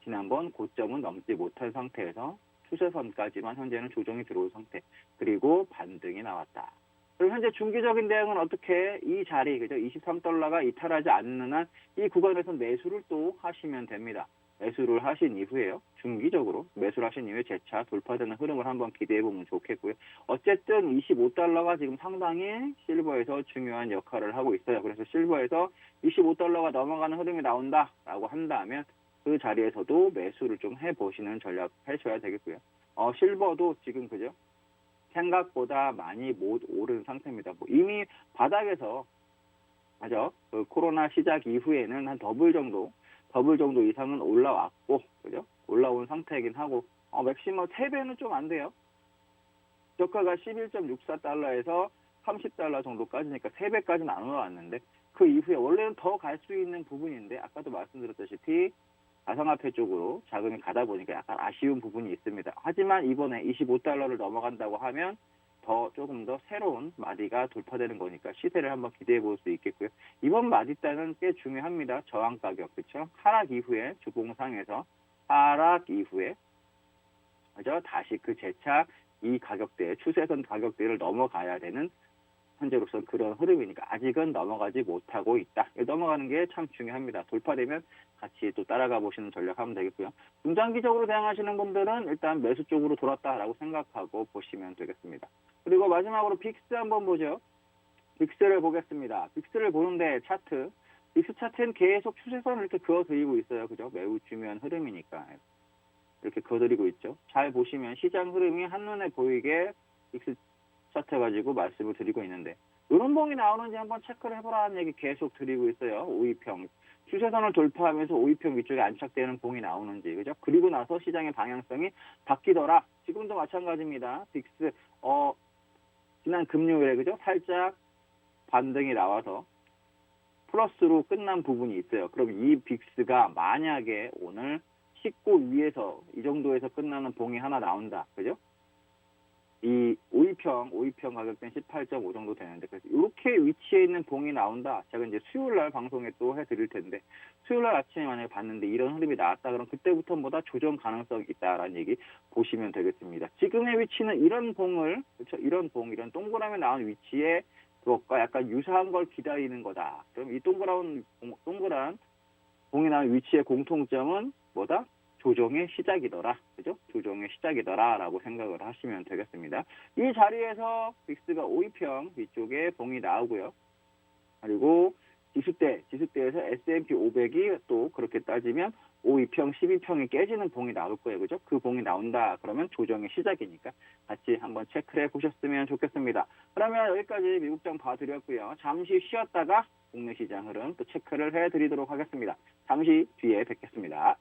지난번 고점은 넘지 못한 상태에서 추세선까지만 현재는 조정이 들어온 상태. 그리고 반등이 나왔다. 그럼 현재 중기적인 대응은 어떻게 이 자리, 그죠? 23달러가 이탈하지 않는 한 이 구간에서 매수를 또 하시면 됩니다. 매수를 하신 이후에요. 중기적으로 매수를 하신 이후에 재차 돌파되는 흐름을 한번 기대해 보면 좋겠고요. 어쨌든 25달러가 지금 상당히 실버에서 중요한 역할을 하고 있어요. 그래서 실버에서 25달러가 넘어가는 흐름이 나온다라고 한다면 그 자리에서도 매수를 좀 해보시는 전략 하셔야 되겠고요. 실버도 지금 그죠? 생각보다 많이 못 오른 상태입니다. 이미 바닥에서 맞아. 그 코로나 시작 이후에는 한 더블 정도 이상은 올라왔고, 그죠? 올라온 상태이긴 하고, 맥시멈 3배는 좀 안 돼요. 저가가 11.64달러에서 30달러 정도까지니까 3배까지는 안 올라왔는데, 그 이후에 원래는 더 갈 수 있는 부분인데, 아까도 말씀드렸다시피, 가상화폐 쪽으로 자금이 가다 보니까 약간 아쉬운 부분이 있습니다. 하지만 이번에 25달러를 넘어간다고 하면 조금 더 새로운 마디가 돌파되는 거니까 시세를 한번 기대해 볼 수 있겠고요. 이번 마디단은 꽤 중요합니다. 저항 가격, 그렇죠? 하락 이후에 주봉상에서 하락 이후에 그죠? 다시 그 재차 이 가격대, 추세선 가격대를 넘어가야 되는 현재로서는 그런 흐름이니까 아직은 넘어가지 못하고 있다. 넘어가는 게 참 중요합니다. 돌파되면 같이 또 따라가 보시는 전략하면 되겠고요. 중장기적으로 대응하시는 분들은 일단 매수 쪽으로 돌았다라고 생각하고 보시면 되겠습니다. 그리고 마지막으로 빅스 한번 보죠. 빅스를 보겠습니다. 빅스를 보는데 차트, 빅스 차트는 계속 추세선을 이렇게 그어드리고 있어요. 그죠? 매우 중요한 흐름이니까. 이렇게 그어드리고 있죠. 잘 보시면 시장 흐름이 한눈에 보이게 빅스 차트 가지고 말씀을 드리고 있는데 이런 봉이 나오는지 한번 체크를 해보라는 얘기 계속 드리고 있어요. 5위평 추세선을 돌파하면서 5위평 위쪽에 안착되는 봉이 나오는지, 그죠? 그리고 나서 시장의 방향성이 바뀌더라. 지금도 마찬가지입니다. 빅스 지난 금요일에 그죠? 살짝 반등이 나와서 플러스로 끝난 부분이 있어요. 그럼 이 빅스가 만약에 오늘 19 위에서 이 정도에서 끝나는 봉이 하나 나온다. 그죠? 이 5위평 가격대는 18.5 정도 되는데, 그래서 이렇게 위치에 있는 봉이 나온다. 제가 이제 수요일날 방송에 또 해드릴 텐데, 수요일날 아침에 만약에 봤는데 이런 흐름이 나왔다 그러면 그때부터보다 조정 가능성이 있다라는 얘기 보시면 되겠습니다. 지금의 위치는 이런 봉을, 그렇죠? 이런 동그라미 나온 위치에 그것과 약간 유사한 걸 기다리는 거다. 그럼 이 동그란 봉이 나온 위치의 공통점은 뭐다? 조정의 시작이더라. 그죠? 조정의 시작이더라. 라고 생각을 하시면 되겠습니다. 이 자리에서 빅스가 5위평 위쪽에 봉이 나오고요. 그리고 지수대에서 S&P 500이 또 그렇게 따지면 5위평, 12평이 깨지는 봉이 나올 거예요. 그죠? 그 봉이 나온다. 그러면 조정의 시작이니까 같이 한번 체크를 해보셨으면 좋겠습니다. 그러면 여기까지 미국장 봐드렸고요. 잠시 쉬었다가 국내 시장 흐름 또 체크를 해드리도록 하겠습니다. 잠시 뒤에 뵙겠습니다.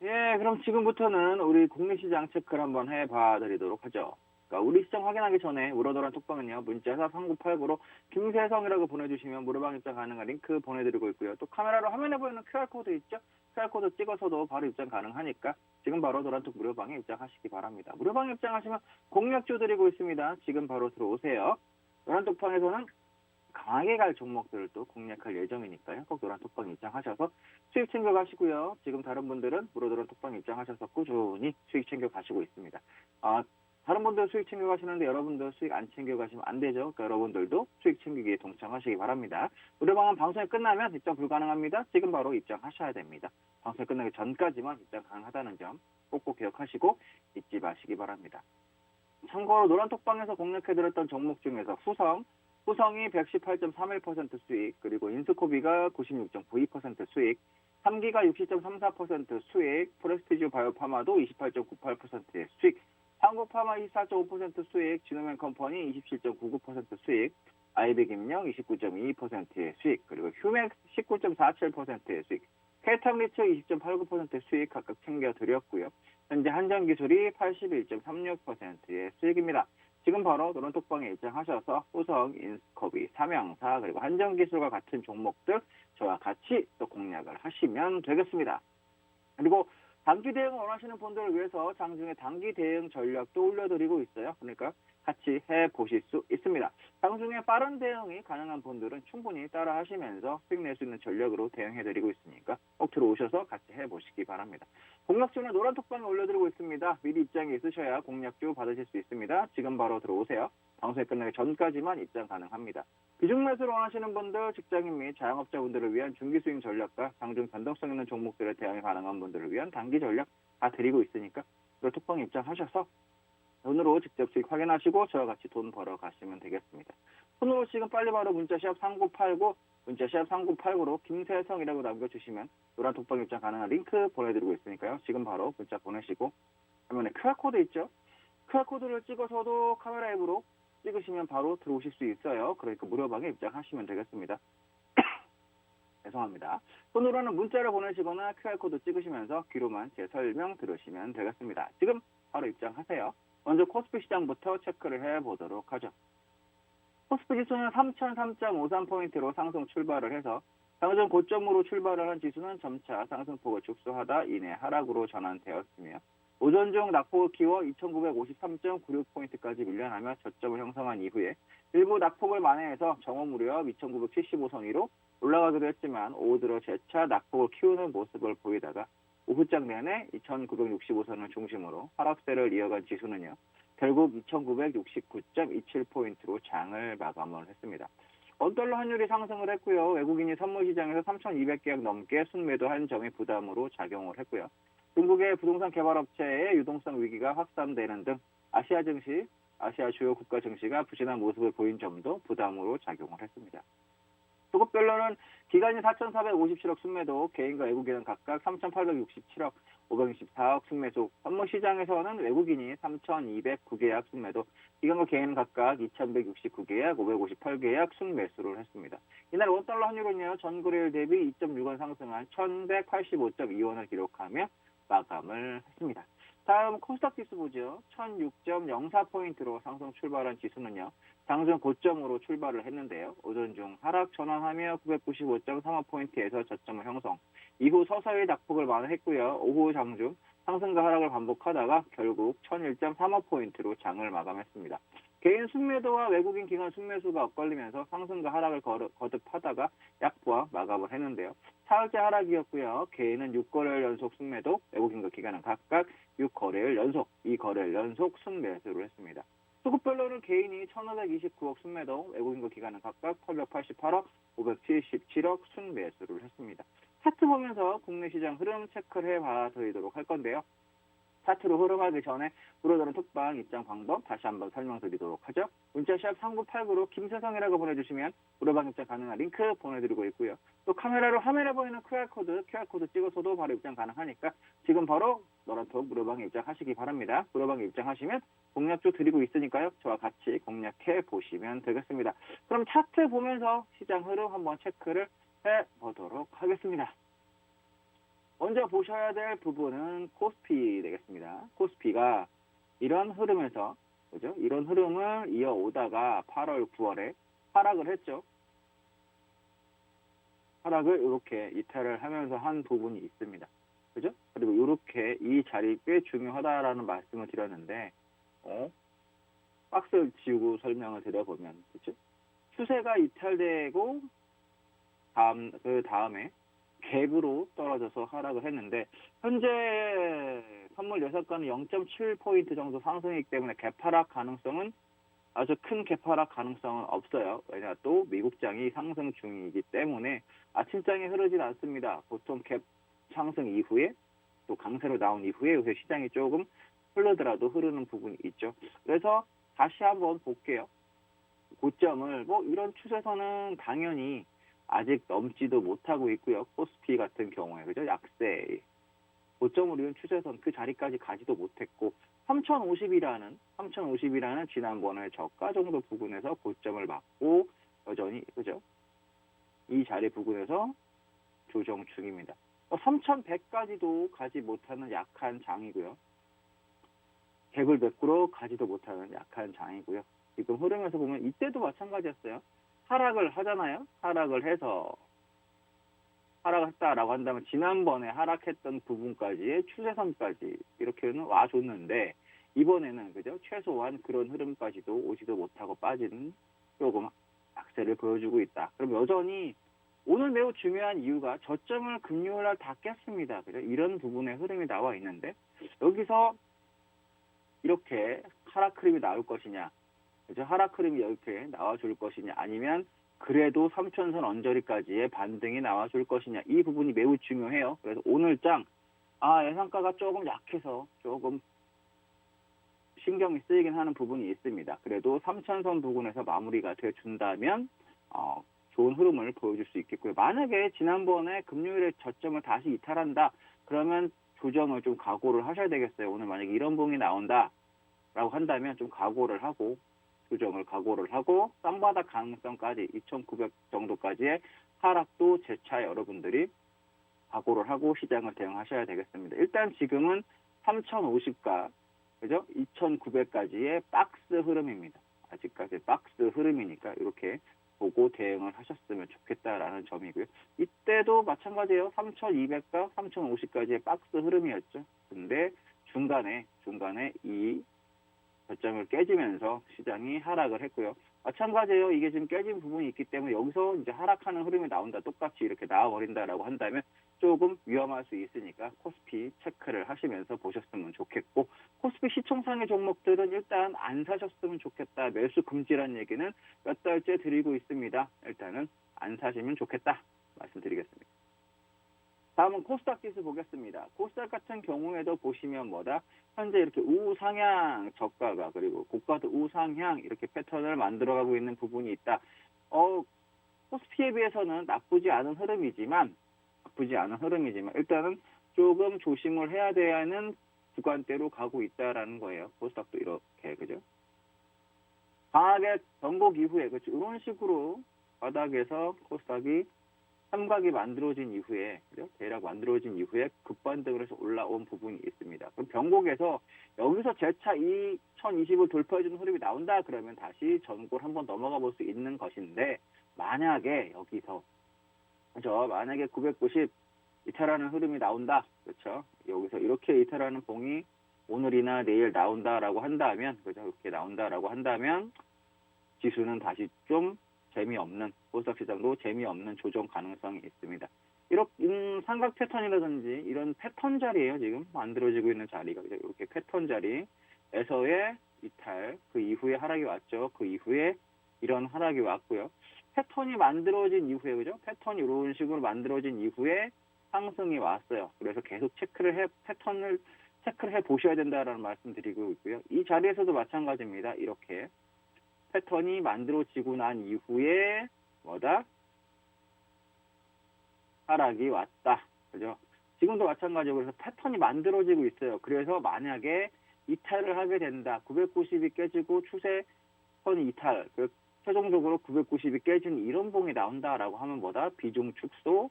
예, 그럼 지금부터는 우리 국내 시장 체크를 한번 해봐 드리도록 하죠. 그러니까 우리 시장 확인하기 전에 물어더란 톡방은요. 문자사 3989로 김세성이라고 보내주시면 무료방 입장 가능한 링크 보내드리고 있고요. 또 카메라로 화면에 보이는 QR코드 있죠? QR코드 찍어서도 바로 입장 가능하니까 지금 바로 노란톡 무료방에 입장하시기 바랍니다. 무료방에 입장하시면 공략주 드리고 있습니다. 지금 바로 들어오세요. 노란톡방에서는 강하게 갈 종목들을 또 공략할 예정이니까요. 꼭 노란 톡방 입장하셔서 수익 챙겨 가시고요. 지금 다른 분들은 무료노란 톡방 입장하셔서 꾸준히 수익 챙겨 가시고 있습니다. 다른 분들 수익 챙겨 가시는데 여러분들 수익 안 챙겨 가시면 안 되죠. 그러니까 여러분들도 수익 챙기기에 동참하시기 바랍니다. 무료방은 방송이 끝나면 입장 불가능합니다. 지금 바로 입장하셔야 됩니다. 방송이 끝나기 전까지만 입장 가능하다는 점 꼭꼭 기억하시고 잊지 마시기 바랍니다. 참고로 노란 톡방에서 공략해드렸던 종목 중에서 후성이 118.31% 수익, 그리고 인스코비가 96.92% 수익, 3기가 60.34% 수익, 프레스티지 바이오파마도 28.98%의 수익, 한국파마 24.5% 수익, 지노맨 컴퍼니 27.99% 수익, 아이백임령 29.22%의 수익, 그리고 휴맥 19.47%의 수익, 해탁리츠 20.89% 수익 각각 챙겨드렸고요. 현재 한전기술이 81.36%의 수익입니다. 지금 바로 노란톡방에 입장하셔서 호성, 인스커비, 삼양사 그리고 한전기술과 같은 종목들 저와 같이 또 공략을 하시면 되겠습니다. 그리고 단기 대응을 원하시는 분들을 위해서 장중에 단기 대응 전략도 올려드리고 있어요. 그러니까 같이 해보실 수 있습니다. 장중에 빠른 대응이 가능한 분들은 충분히 따라 하시면서 수익 낼 수 있는 전략으로 대응해드리고 있으니까 꼭 들어오셔서 같이 해보시기 바랍니다. 공략주는 노란톡방에 올려드리고 있습니다. 미리 입장이 있으셔야 공략주 받으실 수 있습니다. 지금 바로 들어오세요. 방송이 끝나기 전까지만 입장 가능합니다. 비중 매수를 원하시는 분들, 직장인 및 자영업자분들을 위한 중기 수익 전략과 장중 변동성 있는 종목들에 대응이 가능한 분들을 위한 단기 전략 다 드리고 있으니까 톡방 입장하셔서 돈으로 직접 수익 확인하시고 저와 같이 돈 벌어 가시면 되겠습니다. 손으로 지금 빨리 바로 문자샵 3989, 문자샵 3989로 김세성이라고 남겨주시면 노란 톡방 입장 가능한 링크 보내드리고 있으니까요. 지금 바로 문자 보내시고 화면에 QR코드 있죠? QR코드를 찍어서도 카메라 앱으로 찍으시면 바로 들어오실 수 있어요. 그러니까 무료방에 입장하시면 되겠습니다. 죄송합니다. 손으로는 문자를 보내시거나 QR코드 찍으시면서 귀로만 제 설명 들으시면 되겠습니다. 지금 바로 입장하세요. 먼저 코스피 시장부터 체크를 해보도록 하죠. 코스피 지수는 3003.53포인트로 상승 출발을 해서 장중 고점으로 출발을 한 지수는 점차 상승폭을 축소하다 이내 하락으로 전환되었으며 오전 중 낙폭을 키워 2953.96포인트까지 밀려나며 저점을 형성한 이후에 일부 낙폭을 만회해서 정오 무렵 2975선 위로 올라가기도 했지만 오후 들어 재차 낙폭을 키우는 모습을 보이다가 오후장 내내 2965선을 중심으로 하락세를 이어간 지수는요. 결국 2969.27포인트로 장을 마감을 했습니다. 원달러 환율이 상승을 했고요. 외국인이 선물시장에서 3,200계약 넘게 순매도한 점이 부담으로 작용을 했고요. 중국의 부동산 개발업체의 유동성 위기가 확산되는 등 아시아 주요 국가 증시가 부진한 모습을 보인 점도 부담으로 작용을 했습니다. 수급별로는 기관이 4,457억 순매도, 개인과 외국인은 각각 3,867억, 564억 순매수, 선물시장에서는 외국인이 3,209계약 순매도, 기관과 개인은 각각 2,169계약, 558계약 순매수를 했습니다. 이날 원달러 환율은요, 전 거래일 대비 2.6원 상승한 1,185.2원을 기록하며 마감을 했습니다. 다음 코스닥 지수 보죠. 1006.04포인트로 상승 출발한 지수는요. 장중 고점으로 출발을 했는데요. 오전 중 하락 전환하며 995.35포인트에서 저점을 형성. 이후 서서히 낙폭을 만회했고요. 오후 장중 상승과 하락을 반복하다가 결국 1001.35포인트로 장을 마감했습니다. 개인 순매도와 외국인 기관 순매수가 엇갈리면서 상승과 하락을 거듭하다가 약보와 마감을 했는데요. 사흘째 하락이었고요. 개인은 6거래일 연속 순매도, 외국인과 기관은 각각 6거래일 연속, 2거래일 연속 순매수를 했습니다. 수급별로는 개인이 1,529억 순매도, 외국인과 기관은 각각 888억, 577억 순매수를 했습니다. 차트 보면서 국내 시장 흐름 체크를 해봐드리도록 할 건데요. 차트로 흐름하기 전에 물어보는 톡방 입장 방법 다시 한번 설명드리도록 하죠. 문자샵 3989로 김세성이라고 보내주시면 물어방 입장 가능한 링크 보내드리고 있고요. 또 카메라로 화면에 보이는 QR코드 찍어서도 바로 입장 가능하니까 지금 바로 노란톡 물어방에 입장하시기 바랍니다. 물어방에 입장하시면 공략주 드리고 있으니까요. 저와 같이 공략해 보시면 되겠습니다. 그럼 차트 보면서 시장 흐름 한번 체크를 해보도록 하겠습니다. 먼저 보셔야 될 부분은 코스피 되겠습니다. 코스피가 이런 흐름에서, 그죠? 이런 흐름을 이어오다가 8월, 9월에 하락을 했죠. 하락을 이렇게 이탈을 하면서 한 부분이 있습니다. 그죠? 그리고 이렇게 이 자리 꽤 중요하다라는 말씀을 드렸는데, 박스를 지우고 설명을 드려보면, 그죠? 추세가 이탈되고, 그 다음에 갭으로 떨어져서 하락을 했는데 현재 선물 여섯가는 0.7포인트 정도 상승이기 때문에 갭 하락 가능성은 아주 큰 갭 하락 가능성은 없어요. 왜냐 또 미국장이 상승 중이기 때문에 아침장에 흐르진 않습니다. 보통 갭 상승 이후에 또 강세로 나온 이후에 요새 시장이 조금 흐르더라도 흐르는 부분이 있죠. 그래서 다시 한번 볼게요. 고점을 이런 추세선은 당연히 아직 넘지도 못하고 있고요. 코스피 같은 경우에 그죠? 약세 고점을 이룬 추세선 그 자리까지 가지도 못했고 3050이라는 지난번에 저가 정도 부근에서 고점을 맞고 여전히 그죠? 이 자리 부근에서 조정 중입니다. 3100까지도 가지 못하는 약한 장이고요. 100을 몇9로 가지도 못하는 약한 장이고요. 지금 흐름에서 보면 이때도 마찬가지였어요. 하락을 하잖아요. 하락을 했다라고 한다면 지난번에 하락했던 부분까지의 추세선까지 이렇게는 와줬는데 이번에는 그죠? 최소한 그런 흐름까지도 오지도 못하고 빠지는 조금 악세를 보여주고 있다. 그럼 여전히 오늘 매우 중요한 이유가 저점을 금요일 날 다 깼습니다. 그죠? 이런 부분의 흐름이 나와 있는데 여기서 이렇게 하락 흐름이 나올 것이냐, 그죠? 하락 흐름이 이렇게 나와줄 것이냐, 아니면 그래도 3천선 언저리까지의 반등이 나와줄 것이냐, 이 부분이 매우 중요해요. 그래서 오늘장 예상가가 조금 약해서 조금 신경이 쓰이긴 하는 부분이 있습니다. 그래도 3천선 부근에서 마무리가 돼준다면 좋은 흐름을 보여줄 수 있겠고요. 만약에 지난번에 금요일에 저점을 다시 이탈한다, 그러면 조정을 좀 각오를 하셔야 되겠어요. 오늘 만약에 이런 봉이 나온다 라고 한다면 좀 각오를 하고, 조정을 각오를 하고 쌍바닥 가능성까지 2,900 정도까지의 하락도 재차 여러분들이 각오를 하고 시장을 대응하셔야 되겠습니다. 일단 지금은 3,050가 그죠? 2,900까지의 박스 흐름입니다. 아직까지 박스 흐름이니까 이렇게 보고 대응을 하셨으면 좋겠다라는 점이고요. 이때도 마찬가지예요. 3,200과 3,050까지의 박스 흐름이었죠. 근데 중간에 이 저점을 깨지면서 시장이 하락을 했고요. 마찬가지예요. 이게 지금 깨진 부분이 있기 때문에 여기서 이제 하락하는 흐름이 나온다. 똑같이 이렇게 나와버린다라고 한다면 조금 위험할 수 있으니까 코스피 체크를 하시면서 보셨으면 좋겠고, 코스피 시총상의 종목들은 일단 안 사셨으면 좋겠다. 매수 금지란 얘기는 몇 달째 드리고 있습니다. 일단은 안 사시면 좋겠다 말씀드리겠습니다. 다음은 코스닥 지수 보겠습니다. 코스닥 같은 경우에도 보시면 현재 이렇게 우상향 저가가 그리고 고가도 우상향 이렇게 패턴을 만들어가고 있는 부분이 있다. 코스피에 비해서는 나쁘지 않은 흐름이지만 일단은 조금 조심을 해야 되는 구간대로 가고 있다라는 거예요. 코스닥도 이렇게 그죠? 강하게 변곡 이후에 그렇죠? 이런 식으로 바닥에서 코스닥이 삼각이 만들어진 이후에, 그죠? 대략 만들어진 이후에 급반등을 해서 올라온 부분이 있습니다. 그럼 변곡에서 여기서 재차 2020을 돌파해주는 흐름이 나온다 그러면 다시 전고를 한번 넘어가 볼 수 있는 것인데, 만약에 여기서 그죠? 만약에 990 이탈하는 흐름이 나온다, 그렇죠? 여기서 이렇게 이탈하는 봉이 오늘이나 내일 나온다라고 한다면, 그죠? 이렇게 나온다라고 한다면 지수는 다시 좀 코스닥 시장도 재미없는 조정 가능성이 있습니다. 이런 삼각 패턴이라든지 이런 패턴 자리예요. 지금 만들어지고 있는 자리가 이렇게 패턴 자리에서의 이탈, 그 이후에 하락이 왔죠. 그 이후에 이런 하락이 왔고요. 패턴이 만들어진 이후에 그죠? 패턴이 이런 식으로 만들어진 이후에 상승이 왔어요. 그래서 계속 패턴을 체크를 해 보셔야 된다라는 말씀드리고 있고요. 이 자리에서도 마찬가지입니다. 이렇게 패턴이 만들어지고 난 이후에 하락이 왔다. 그죠? 지금도 마찬가지고 그래서 패턴이 만들어지고 있어요. 그래서 만약에 이탈을 하게 된다. 990이 깨지고 추세선 이탈, 최종적으로 990이 깨지는 이런 봉이 나온다라고 하면 비중 축소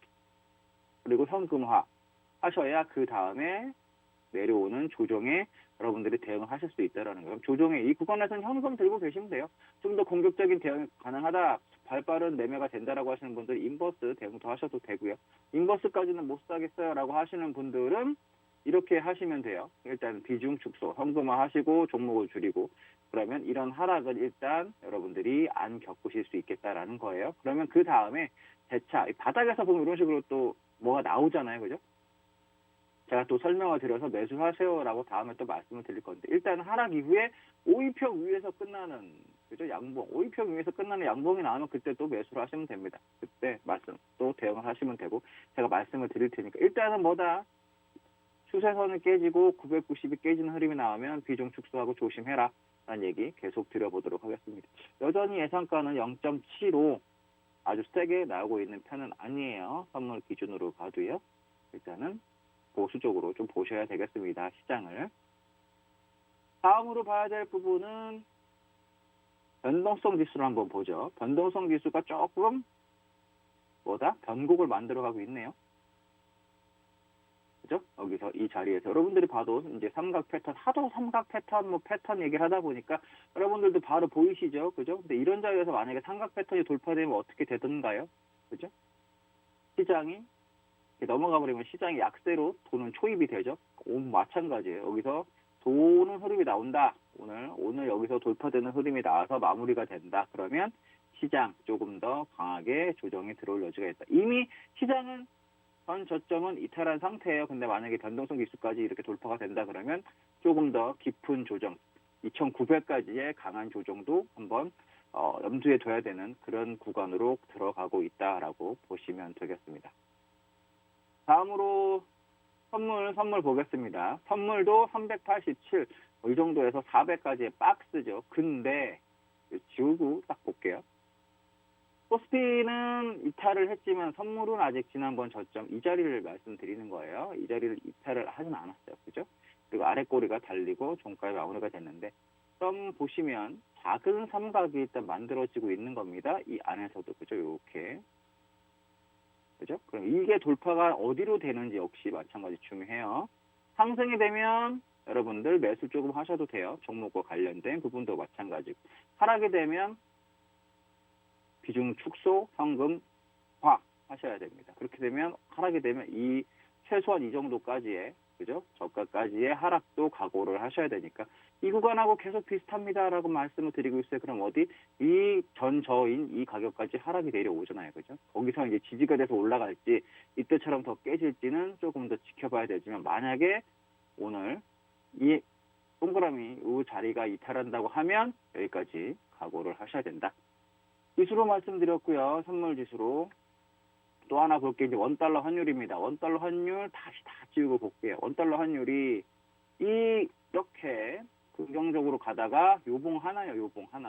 그리고 현금화 하셔야 그 다음에 내려오는 조정에 여러분들이 대응을 하실 수 있다는 거예요. 조정에 이 구간에서는 현금 들고 계시면 돼요. 좀 더 공격적인 대응이 가능하다, 발빠른 매매가 된다라고 하시는 분들 인버스 대응도 하셔도 되고요. 인버스까지는 못 사겠어요라고 하시는 분들은 이렇게 하시면 돼요. 일단 비중 축소, 현금화 하시고 종목을 줄이고, 그러면 이런 하락은 일단 여러분들이 안 겪으실 수 있겠다라는 거예요. 그러면 그 다음에 재차 바닥에서 보면 이런 식으로 또 뭐가 나오잖아요. 그죠? 제가 또 설명을 드려서 매수하세요라고 다음에 또 말씀을 드릴 건데, 일단 하락 이후에 5일평 위에서 끝나는 그죠? 양봉, 5일평 위에서 끝나는 양봉이 나오면 그때 또 매수를 하시면 됩니다. 그때 말씀 또 대응을 하시면 되고, 제가 말씀을 드릴 테니까 일단은 추세선을 깨지고 990이 깨지는 흐름이 나오면 비중 축소하고 조심해라 라는 얘기 계속 드려보도록 하겠습니다. 여전히 예상가는 0.75 아주 세게 나오고 있는 편은 아니에요. 선물 기준으로 봐도요. 일단은 보수적으로 좀 보셔야 되겠습니다. 시장을. 다음으로 봐야 될 부분은 변동성 지수를 한번 보죠. 변동성 지수가 조금 변곡을 만들어가고 있네요. 그죠? 여기서 이 자리에서 여러분들이 봐도 이제 삼각 패턴, 하도 삼각 패턴, 뭐 패턴 얘기를 하다 보니까 여러분들도 바로 보이시죠? 그죠? 근데 이런 자리에서 만약에 삼각 패턴이 돌파되면 어떻게 되던가요? 그죠? 시장이 넘어가 버리면 시장이 약세로 돈은 초입이 되죠. 마찬가지예요. 여기서 도는 흐름이 나온다. 오늘 여기서 돌파되는 흐름이 나와서 마무리가 된다. 그러면 시장 조금 더 강하게 조정이 들어올 여지가 있다. 이미 시장은 전 저점은 이탈한 상태예요. 근데 만약에 변동성 지수까지 이렇게 돌파가 된다 그러면 조금 더 깊은 조정, 2,900까지의 강한 조정도 한번 염두에 둬야 되는 그런 구간으로 들어가고 있다라고 보시면 되겠습니다. 다음으로 선물 보겠습니다. 선물도 387, 이 정도에서 400까지의 박스죠. 근데 지우고 딱 볼게요. 코스피는 이탈을 했지만 선물은 아직 지난번 저점 이 자리를 말씀드리는 거예요. 이 자리를 이탈을 하진 않았어요. 그죠? 그리고 아래 꼬리가 달리고 종가에 마무리가 됐는데 점 보시면 작은 삼각이 일단 만들어지고 있는 겁니다. 이 안에서도 그죠? 이렇게 그죠? 그럼 이게 돌파가 어디로 되는지 역시 마찬가지 중요해요. 상승이 되면 여러분들 매수 조금 하셔도 돼요. 종목과 관련된 부분도 마찬가지고 하락이 되면 비중 축소, 현금화 하셔야 됩니다. 그렇게 되면 하락이 되면 이 최소한 이 정도까지의 그죠? 저가까지의 하락도 각오를 하셔야 되니까 이 구간하고 계속 비슷합니다라고 말씀을 드리고 있어요. 그럼 어디 이 전저인 이 가격까지 하락이 내려오잖아요. 그죠? 거기서 이제 지지가 돼서 올라갈지 이때처럼 더 깨질지는 조금 더 지켜봐야 되지만 만약에 오늘 이 동그라미 이 자리가 이탈한다고 하면 여기까지 각오를 하셔야 된다. 지수로 말씀드렸고요. 선물 지수로 또 하나 볼 게 이제 원달러 환율입니다. 원달러 환율 다시 다 지우고 볼게요. 원달러 환율이 이렇게 긍정적으로 가다가 요봉 하나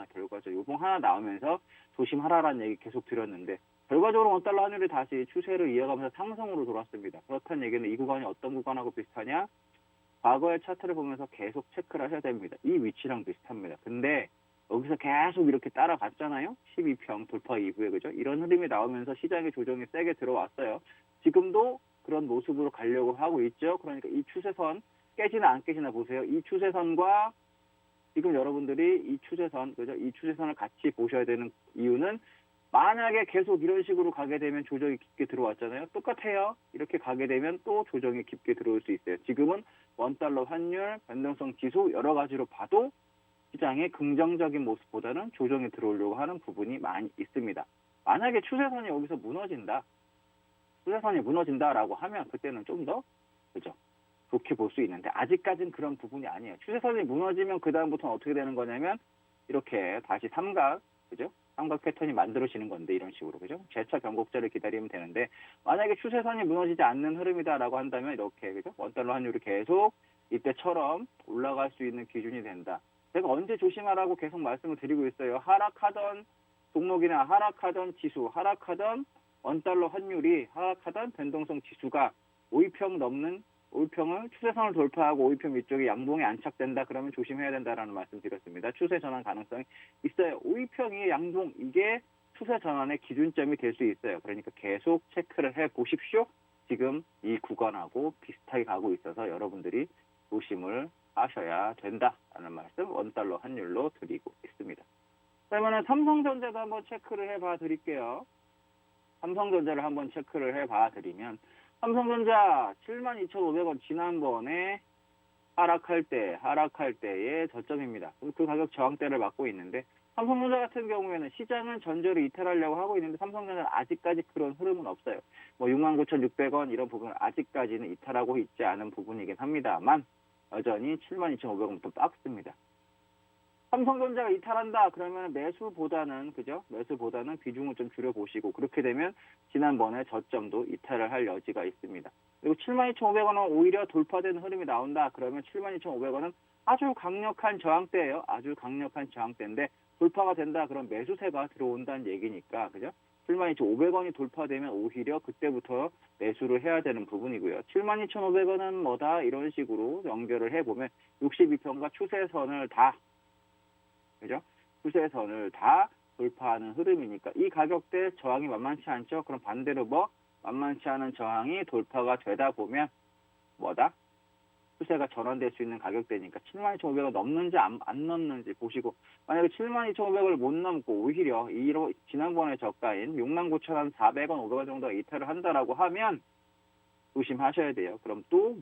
결과적으로 요봉 하나 나오면서 조심하라라는 얘기 계속 드렸는데 결과적으로 원달러 환율이 다시 추세를 이어가면서 상승으로 돌았습니다. 그렇다는 얘기는 이 구간이 어떤 구간하고 비슷하냐? 과거의 차트를 보면서 계속 체크를 하셔야 됩니다. 이 위치랑 비슷합니다. 근데 여기서 계속 이렇게 따라갔잖아요. 12평 돌파 이후에 그죠? 이런 흐름이 나오면서 시장의 조정이 세게 들어왔어요. 지금도 그런 모습으로 가려고 하고 있죠. 그러니까 이 추세선 깨지나 안 깨지나 보세요. 이 추세선과 지금 여러분들이 이 추세선 그죠? 이 추세선을 같이 보셔야 되는 이유는 만약에 계속 이런 식으로 가게 되면 조정이 깊게 들어왔잖아요. 똑같아요. 이렇게 가게 되면 또 조정이 깊게 들어올 수 있어요. 지금은 원달러 환율, 변동성 지수 여러 가지로 봐도 시장의 긍정적인 모습보다는 조정이 들어오려고 하는 부분이 많이 있습니다. 만약에 추세선이 여기서 무너진다라고 하면 그때는 좀 더 그죠? 좋게 볼 수 있는데 아직까지는 그런 부분이 아니에요. 추세선이 무너지면 그 다음부터는 어떻게 되는 거냐면 이렇게 다시 삼각 그죠? 삼각 패턴이 만들어지는 건데 이런 식으로 그죠? 재차 변곡자를 기다리면 되는데 만약에 추세선이 무너지지 않는 흐름이다라고 한다면 이렇게 그죠? 원달러 환율이 계속 이때처럼 올라갈 수 있는 기준이 된다. 제가 언제 조심하라고 계속 말씀을 드리고 있어요. 하락하던 종목이나 하락하던 지수, 하락하던 원달러 환율이 하락하던 변동성 지수가 5일평을 추세선을 돌파하고 5일평 위쪽에 양봉에 안착된다. 그러면 조심해야 된다라는 말씀 드렸습니다. 추세 전환 가능성이 있어요. 5일평이 양봉 이게 추세 전환의 기준점이 될 수 있어요. 그러니까 계속 체크를 해 보십시오. 지금 이 구간하고 비슷하게 가고 있어서 여러분들이 조심을 하셔야 된다라는 말씀 원달러 환율로 드리고 있습니다. 그러면 삼성전자도 한번 체크를 해봐 드릴게요. 삼성전자를 한번 체크를 해봐 드리면 삼성전자 72,500원 지난번에 하락할 때의 저점입니다. 그 가격 저항대를 맞고 있는데 삼성전자 같은 경우에는 시장은 전저를 이탈하려고 하고 있는데 삼성전자는 아직까지 그런 흐름은 없어요. 69,600원 이런 부분은 아직까지는 이탈하고 있지 않은 부분이긴 합니다만 여전히 72,500원부터 박스입니다. 삼성전자가 이탈한다 그러면 매수보다는 비중을 좀 줄여보시고 그렇게 되면 지난번에 저점도 이탈을 할 여지가 있습니다. 그리고 72,500원은 오히려 돌파되는 흐름이 나온다 그러면 72,500원은 아주 강력한 저항대예요. 아주 강력한 저항대인데 돌파가 된다 그럼 매수세가 들어온다는 얘기니까 그죠? 72,500원이 돌파되면 오히려 그때부터 매수를 해야 되는 부분이고요. 72,500원은 뭐다 이런 식으로 연결을 해보면 62평과 추세선을 다 그죠? 추세선을 다 돌파하는 흐름이니까 이 가격대 저항이 만만치 않죠? 그럼 반대로 만만치 않은 저항이 돌파가 되다 보면 뭐다? 추세가 전환될 수 있는 가격대니까 72,500원 넘는지 안 넘는지 보시고, 만약에 72,500원을 못 넘고 오히려 지난번에 저가인 69,400원, 500원 정도가 이탈을 한다라고 하면 조심하셔야 돼요. 그럼 또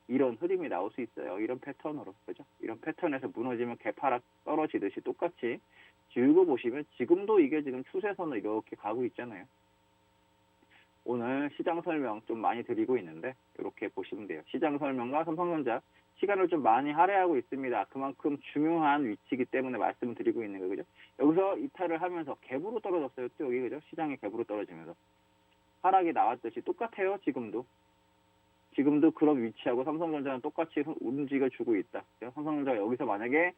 이런 흐름이 나올 수 있어요. 이런 패턴으로. 그죠? 이런 패턴에서 무너지면 개파락 떨어지듯이 똑같이 지우고 보시면 지금도 이게 지금 추세선으로 이렇게 가고 있잖아요. 오늘 시장 설명 좀 많이 드리고 있는데 이렇게 보시면 돼요. 시장 설명과 삼성전자 시간을 좀 많이 할애하고 있습니다. 그만큼 중요한 위치이기 때문에 말씀을 드리고 있는 거죠. 여기서 이탈을 하면서 갭으로 떨어졌어요. 또 여기 그죠? 시장이 갭으로 떨어지면서 하락이 나왔듯이 똑같아요. 지금도 그런 위치하고 삼성전자는 똑같이 움직여 주고 있다. 삼성전자가 여기서 만약에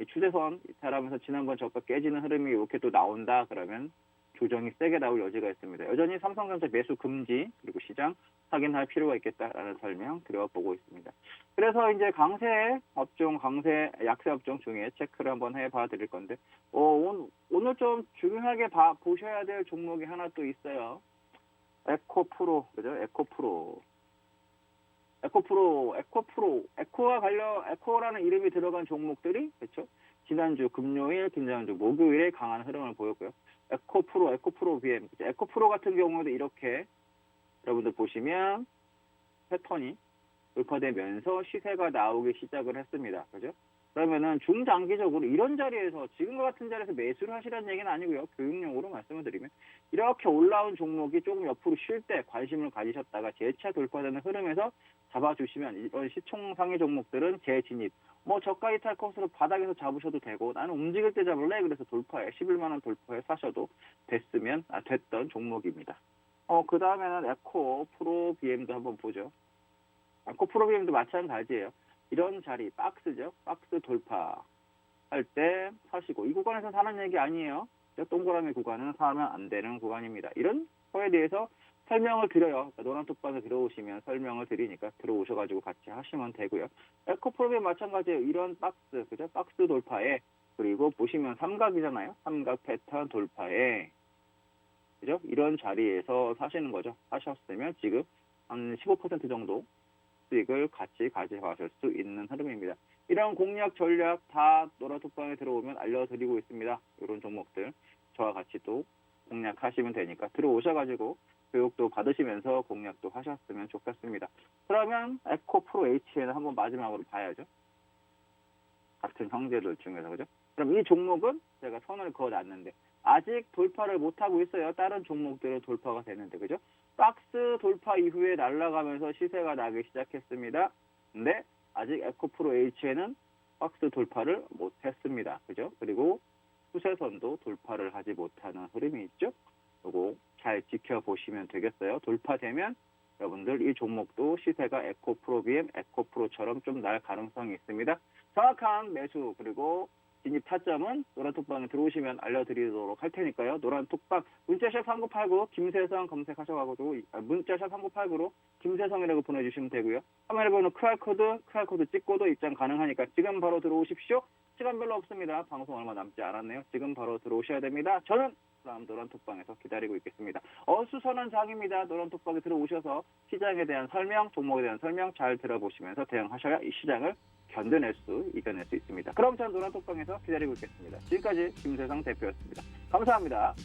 추세선 이탈하면서 지난번 저가 깨지는 흐름이 이렇게 또 나온다 그러면 조정이 세게 나올 여지가 있습니다. 여전히 삼성전자 매수 금지 그리고 시장 확인할 필요가 있겠다라는 설명 드려보고 있습니다. 그래서 이제 강세 약세 업종 중에 체크를 한번 해봐 드릴 건데 오늘 좀 중요하게 보셔야 될 종목이 하나 또 있어요. 에코프로 그죠? 에코라는 이름이 들어간 종목들이 그렇죠? 지난주 금요일, 지난주 목요일에 강한 흐름을 보였고요. 에코프로 BM, 에코프로 같은 경우도 이렇게 여러분들 보시면 패턴이 돌파되면서 시세가 나오기 시작을 했습니다. 그죠? 그러면은 중장기적으로 이런 자리에서 지금과 같은 자리에서 매수를 하시라는 얘기는 아니고요. 교육용으로 말씀을 드리면 이렇게 올라온 종목이 조금 옆으로 쉴 때 관심을 가지셨다가 재차 돌파되는 흐름에서 잡아주시면 이런 시총상위 종목들은 재진입 저가 이탈 컷으로 바닥에서 잡으셔도 되고 나는 움직일 때 잡을래 그래서 돌파해 11만 원 돌파해 사셔도 됐던 종목입니다. 그 다음에는 에코프로 BM도 한번 보죠. 에코프로 BM도 마찬가지예요. 이런 자리 박스죠. 박스 돌파할 때 사시고 이 구간에서 사는 얘기 아니에요. 동그라미 구간은 사면 안 되는 구간입니다. 이런 거에 대해서 설명을 드려요. 노란톡방에 들어오시면 설명을 드리니까 들어오셔가지고 같이 하시면 되고요. 에코프로에 마찬가지예요. 이런 박스, 그죠? 박스 돌파에 그리고 보시면 삼각이잖아요. 삼각 패턴 돌파에 그죠? 이런 자리에서 사시는 거죠. 하셨으면 지금 한 15% 정도 수익을 같이 가져가실 수 있는 흐름입니다. 이런 공략 전략 다 노란톡방에 들어오면 알려드리고 있습니다. 이런 종목들 저와 같이 또 공략하시면 되니까 들어오셔가지고 교육도 받으시면서 공략도 하셨으면 좋겠습니다. 그러면 에코프로 HN을 한번 마지막으로 봐야죠. 같은 형제들 중에서 그죠? 그럼 이 종목은 제가 선을 그어놨는데 아직 돌파를 못하고 있어요. 다른 종목들은 돌파가 되는데 그죠? 박스 돌파 이후에 날아가면서 시세가 나기 시작했습니다. 근데 아직 에코프로 H에는 박스 돌파를 못했습니다. 그죠? 그리고 추세선도 돌파를 하지 못하는 흐름이 있죠. 요거 잘 지켜보시면 되겠어요. 돌파되면 여러분들 이 종목도 시세가 에코프로 BM, 에코프로처럼 좀 날 가능성이 있습니다. 정확한 매수 그리고 진입 타점은 노란톡방에 들어오시면 알려드리도록 할 테니까요. 노란톡방 문자샵 3989 김세성 검색하셔가지고 문자샵 3989로 김세성이라고 보내주시면 되고요. 화면에 보이는 QR코드 찍고도 입장 가능하니까 지금 바로 들어오십시오. 시간 별로 없습니다. 방송 얼마 남지 않았네요. 지금 바로 들어오셔야 됩니다. 저는 다음 노란톡방에서 기다리고 있겠습니다. 어수선한 장입니다. 노란톡방에 들어오셔서 시장에 대한 설명, 종목에 대한 설명 잘 들어보시면서 대응하셔야 이 시장을 이겨낼 수 있습니다. 그럼 저는 노란톡방에서 기다리고 있겠습니다. 지금까지 김세성 대표였습니다. 감사합니다.